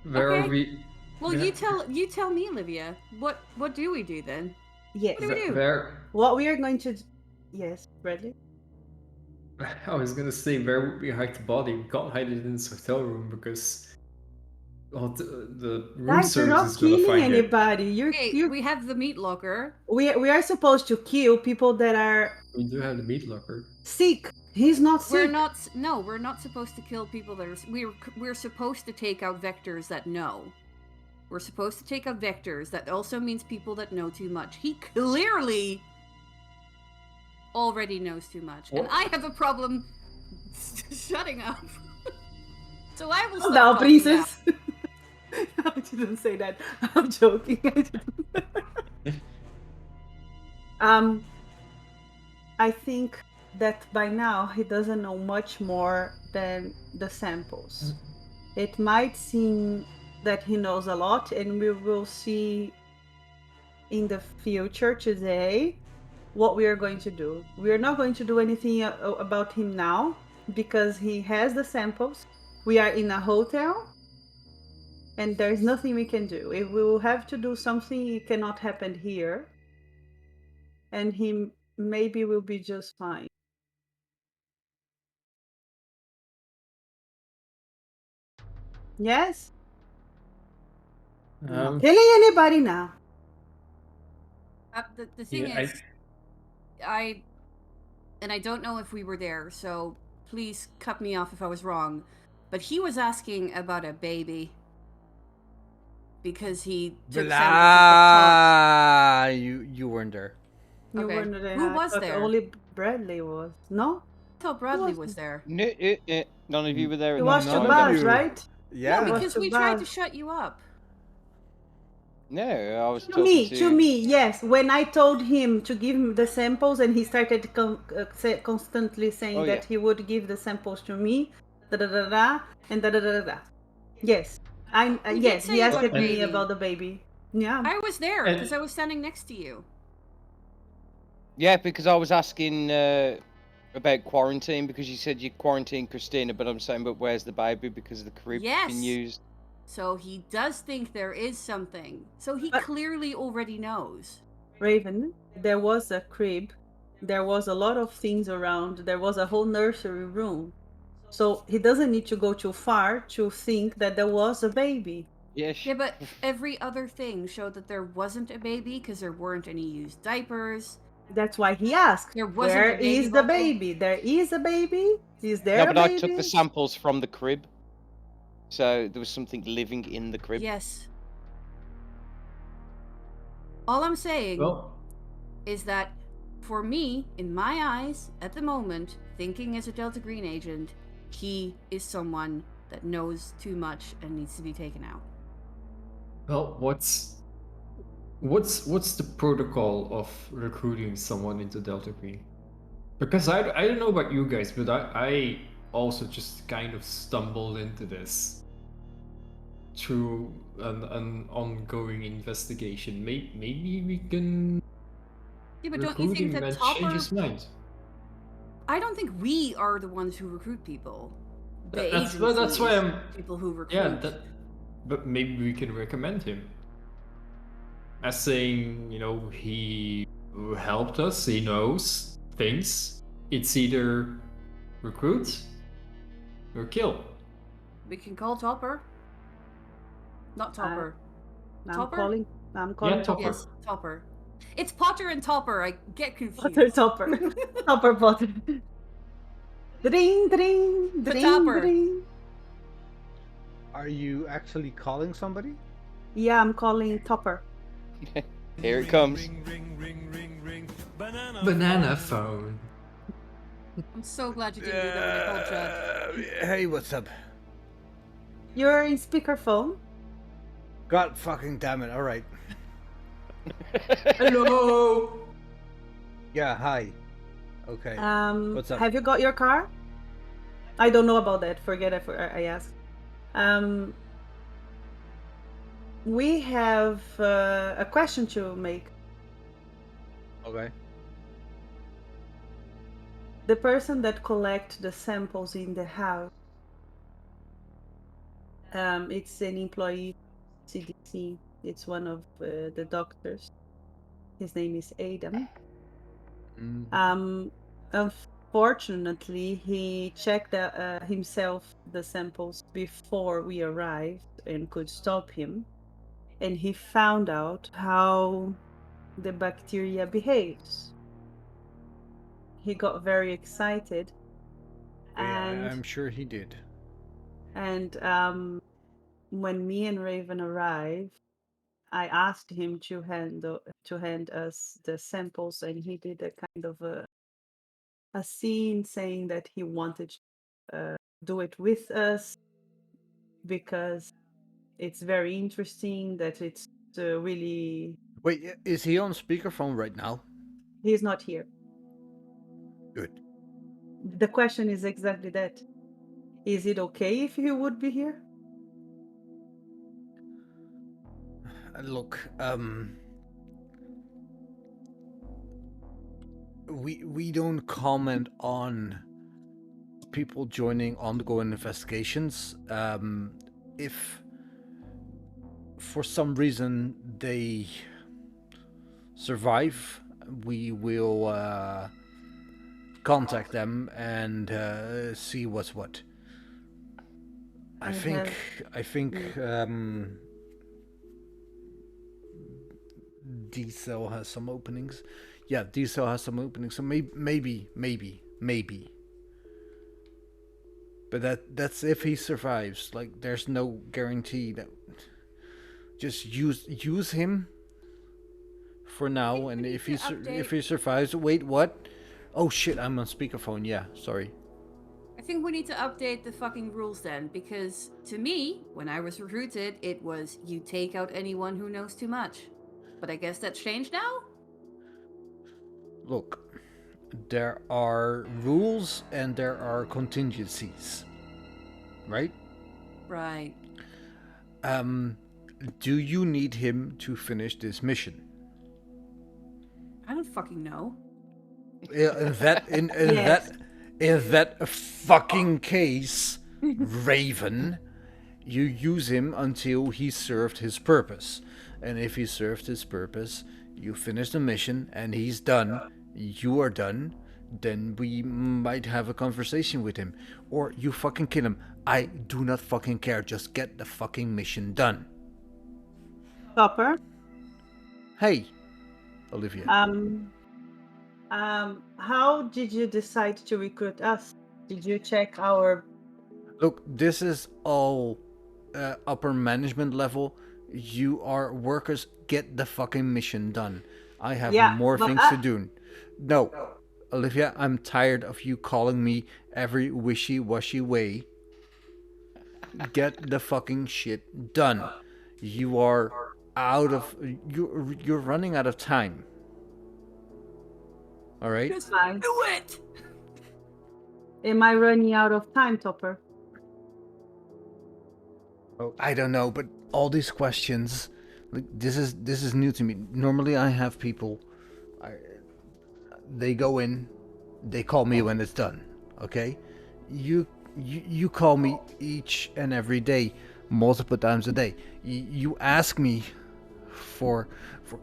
where Okay. are we? Well, you tell me, Olivia. What do we do then? Yes. What do we do? Where What we are going to yes, Bradley. I was gonna say, where would we hide the body? We can't hide it in this hotel room because, well, the room Guys, you're service not is gonna killing find it. anybody. Okay, we have the meat locker. We are supposed to kill people that are We do have the meat locker. sick. He's not sick. We're not supposed to kill people that are. We're supposed to take out vectors that know. We're supposed to take out vectors. That also means people that know too much. He clearly already knows too much, and What? I have a problem shutting up. So I will Calm stop down, talking princess. I didn't say that. I'm joking. I didn't. I think that by now he doesn't know much more than the samples. It might seem that he knows a lot, and we will see in the future today what we are going to do. We are not going to do anything about him now because he has the samples. We are in a hotel and there's nothing we can do. If we will have to do something, it cannot happen here. And he maybe will be just fine. Yes? I'm not killing anybody now. The thing Yeah, is, I don't know if we were there, so please cut me off if I was wrong. But he was asking about a baby because he took Blah. You weren't there. You Okay. weren't there. Who I was thought there? Only Bradley was. No? I thought Bradley was was there. None of you were there. You at watched the the None time. of bars, you. right? Yeah. No, was because too we tried bad. to shut you up. No, I was To talking me, yes. When I told him to give him the samples and he started constantly saying Oh, that yeah. he would give the samples to me, da da da da, and da da da da. Yes. He did yes, say he asked about a me baby. about the baby. Yeah. I was there And- because I was standing next to you. Yeah, because I was asking about quarantine because you said you quarantined Christina, but I'm saying, but where's the baby because the crib Yes. been used? So he does think there is something. So he But- clearly already knows. Raven, there was a crib. There was a lot of things around. There was a whole nursery room. So he doesn't need to go too far to think that there was a baby. Yes. Yeah, but every other thing showed that there wasn't a baby because there weren't any used diapers. That's why he asked. There wasn't Where a baby is the bottle. baby? There is a baby? Is there No, a but baby? I took the samples from the crib, so there was something living in the crib. Yes. All I'm saying Well, is that for me, in my eyes, at the moment, thinking as a Delta Green agent, he is someone that knows too much and needs to be taken out. well, what's the protocol of recruiting someone into Delta Green? Because I don't know about you guys, but I also just kind of stumbled into this through an ongoing investigation. Maybe we can Yeah, but don't recruit you think him that and Topper... change his mind. I don't think we are the ones who recruit people. The That's why agencies I'm people who recruit. yeah But maybe we can recommend him. As saying, you know, he helped us, he knows things. It's either recruit or kill. We can call Topper. Not Topper. I'm Topper? calling. Topper. Yes, Topper. It's Potter and Topper. I get confused. Potter Topper. Topper Potter. Dring, dring, The dring, Topper. dring. Are you actually calling somebody? Yeah, I'm calling Topper. Here it comes. Ring, ring, ring, ring, ring. Banana phone. I'm so glad you didn't do that when I called Judd. Hey, what's up? You're in speakerphone. God fucking damn it! All right. Hello. Yeah. Hi. Okay. What's up? Have you got your car? I don't know about that. Forget I asked. We have a question to make. Okay. The person that collect the samples in the house, it's an employee CDC. It's one of the doctors. His name is Adam. Unfortunately, he checked himself the samples before we arrived and could stop him. And he found out how the bacteria behaves. He got very excited. And Yeah, I'm sure he did. And when me and Raven arrived, I asked him to hand us the samples, and he did a kind of a scene saying that he wanted to do it with us because it's very interesting. That it's really. Wait, is he on speakerphone right now? He's not here. Good. The question is exactly that. Is it okay if he would be here? Look, we don't comment on people joining ongoing investigations. If for some reason they survive, we will contact them and see what's what. I think D-Cell has some openings. Yeah, D-Cell has some openings. So maybe. But that's if he survives. Like, there's no guarantee that. Just use him for now, and if he survives, wait, what? Oh shit, I'm on speakerphone. Yeah, sorry. I think we need to update the fucking rules then, because to me, when I was recruited, it was you take out anyone who knows too much. But I guess that's changed now? Look, there are rules and there are contingencies. Right? Right. Do you need him to finish this mission? I don't fucking know. In that fucking case, Raven, you use him until he served his purpose. And if he served his purpose, you finish the mission and he's done, you are done, then we might have a conversation with him. Or you fucking kill him. I do not fucking care. Just get the fucking mission done. Topper. Hey, Olivia. How did you decide to recruit us? Did you check our... Look, this is all upper management level. You are workers. Get the fucking mission done. I have more things to do. No, Olivia, I'm tired of you calling me every wishy-washy way. Get the fucking shit done. You are out of... You're running out of time. All right? Just do it! Am I running out of time, Topper? Oh, I don't know, but all these questions, like, this is new to me. Normally, I have people. They go in, they call me when it's done. Okay, you call me each and every day. multiple times a day. You ask me for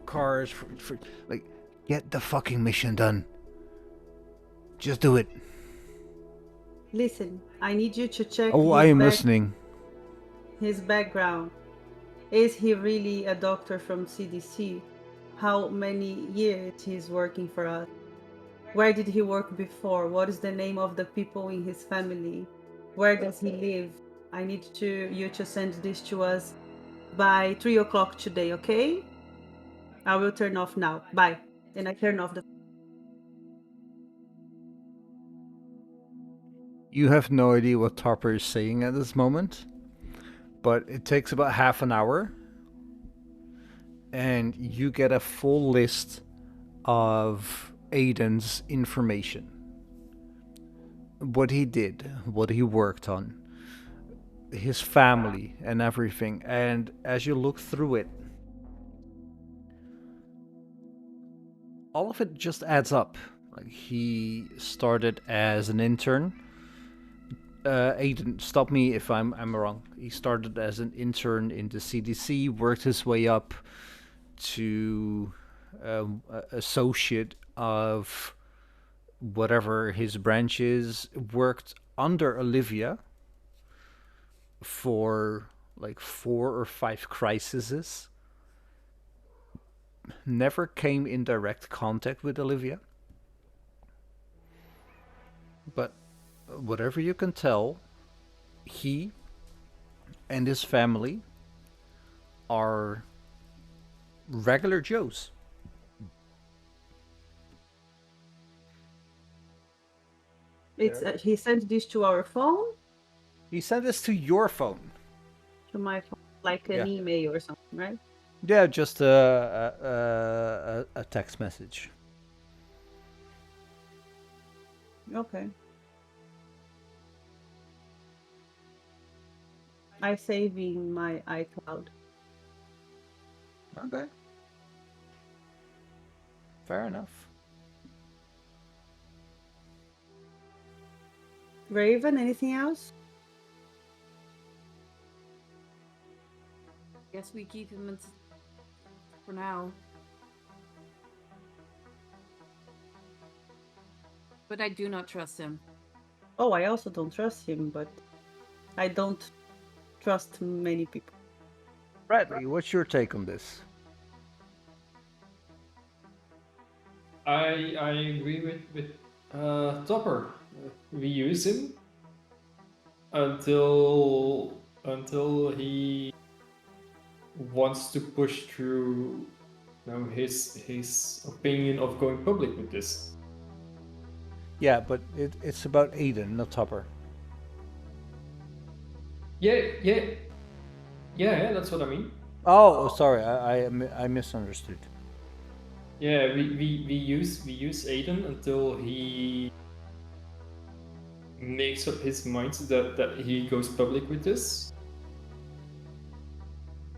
cars, for like, get the fucking mission done. Just do it. Listen, I need you to check Oh, I am listening. his background. Is he really a doctor from CDC? How many years he's working for us? Where did he work before? What is the name of the people in his family? Where does he live? I need you to send this to us by 3 o'clock today, okay? I will turn off now. Bye. And I turn off the. You have no idea what Topper is saying at this moment, but it takes about half an hour, and you get a full list of Aiden's information. What he did, what he worked on, his family, and everything. And as you look through it, all of it just adds up. Like, he started as an intern. Aiden, stop me if I'm wrong. He started as an intern in the CDC, worked his way up to associate of whatever his branch is, worked under Olivia for like 4 or 5 crises. Never came in direct contact with Olivia. But whatever you can tell, he and his family are regular Joes. He sent this to our phone, He sent this to your phone. to my phone, like an email or something, right? Yeah, just a text message. Okay. I save in my iCloud. Okay. Fair enough. Raven, anything else? Guess we keep him for now. But I do not trust him. Oh, I also don't trust him, but I don't trust many people. Bradley, what's your take on this? I agree with Topper. We use him until he wants to push through, his opinion of going public with this. Yeah, but it's about Aiden, not Topper. Yeah, that's what I mean. Oh, sorry, I misunderstood. Yeah, we use Aiden until he makes up his mind that he goes public with this.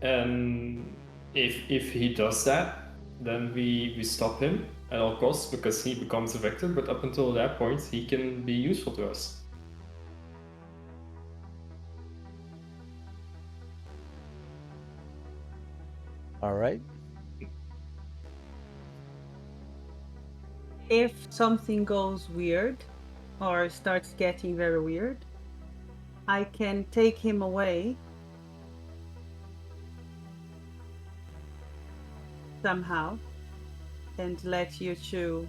And if he does that, then we stop him at all costs because he becomes a vector, but up until that point he can be useful to us. All right. If something goes weird or starts getting very weird, I can take him away somehow and let you two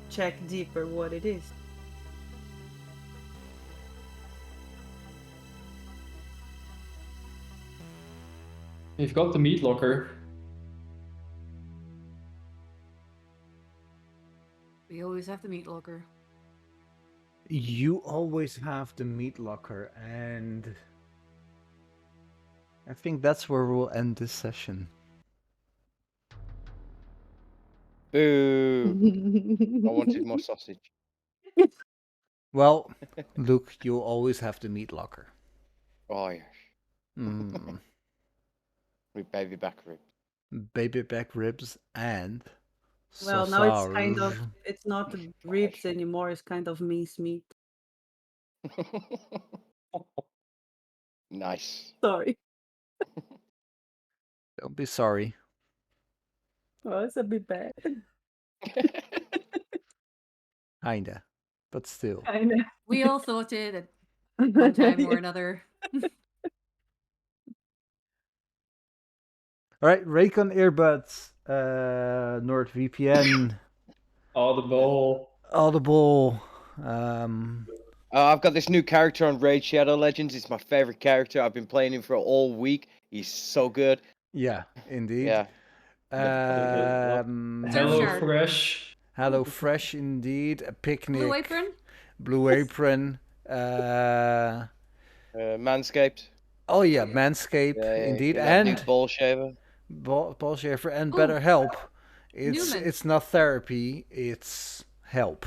check deeper what it is. You've got the meat locker. We always have the meat locker. You always have the meat locker, and I think that's where we'll end this session. Boo! I wanted more sausage. Well, Luke, you'll always have the meat locker. Oh yes, Mm, with baby back ribs. baby back ribs and Well, now it's kind of, sausage. it's not ribs anymore, it's kind of mince meat. Nice. Sorry. Don't be sorry. Well, it's a bit bad. Kinda. But still. I know. We all thought it at one time or another. Alright, Raycon earbuds, NordVPN, Audible. Audible. I've got this new character on Raid Shadow Legends. It's my favorite character. I've been playing him for all week. He's so good. Yeah, indeed. Yeah. Hello Surfshark. Fresh. Hello Fresh, indeed. A picnic. Blue Apron? Blue Apron. Manscaped. Oh yeah, Manscaped, indeed, that new and ball shaver. ball shaver and Ooh, BetterHelp. It's Newman. it's not therapy, it's help.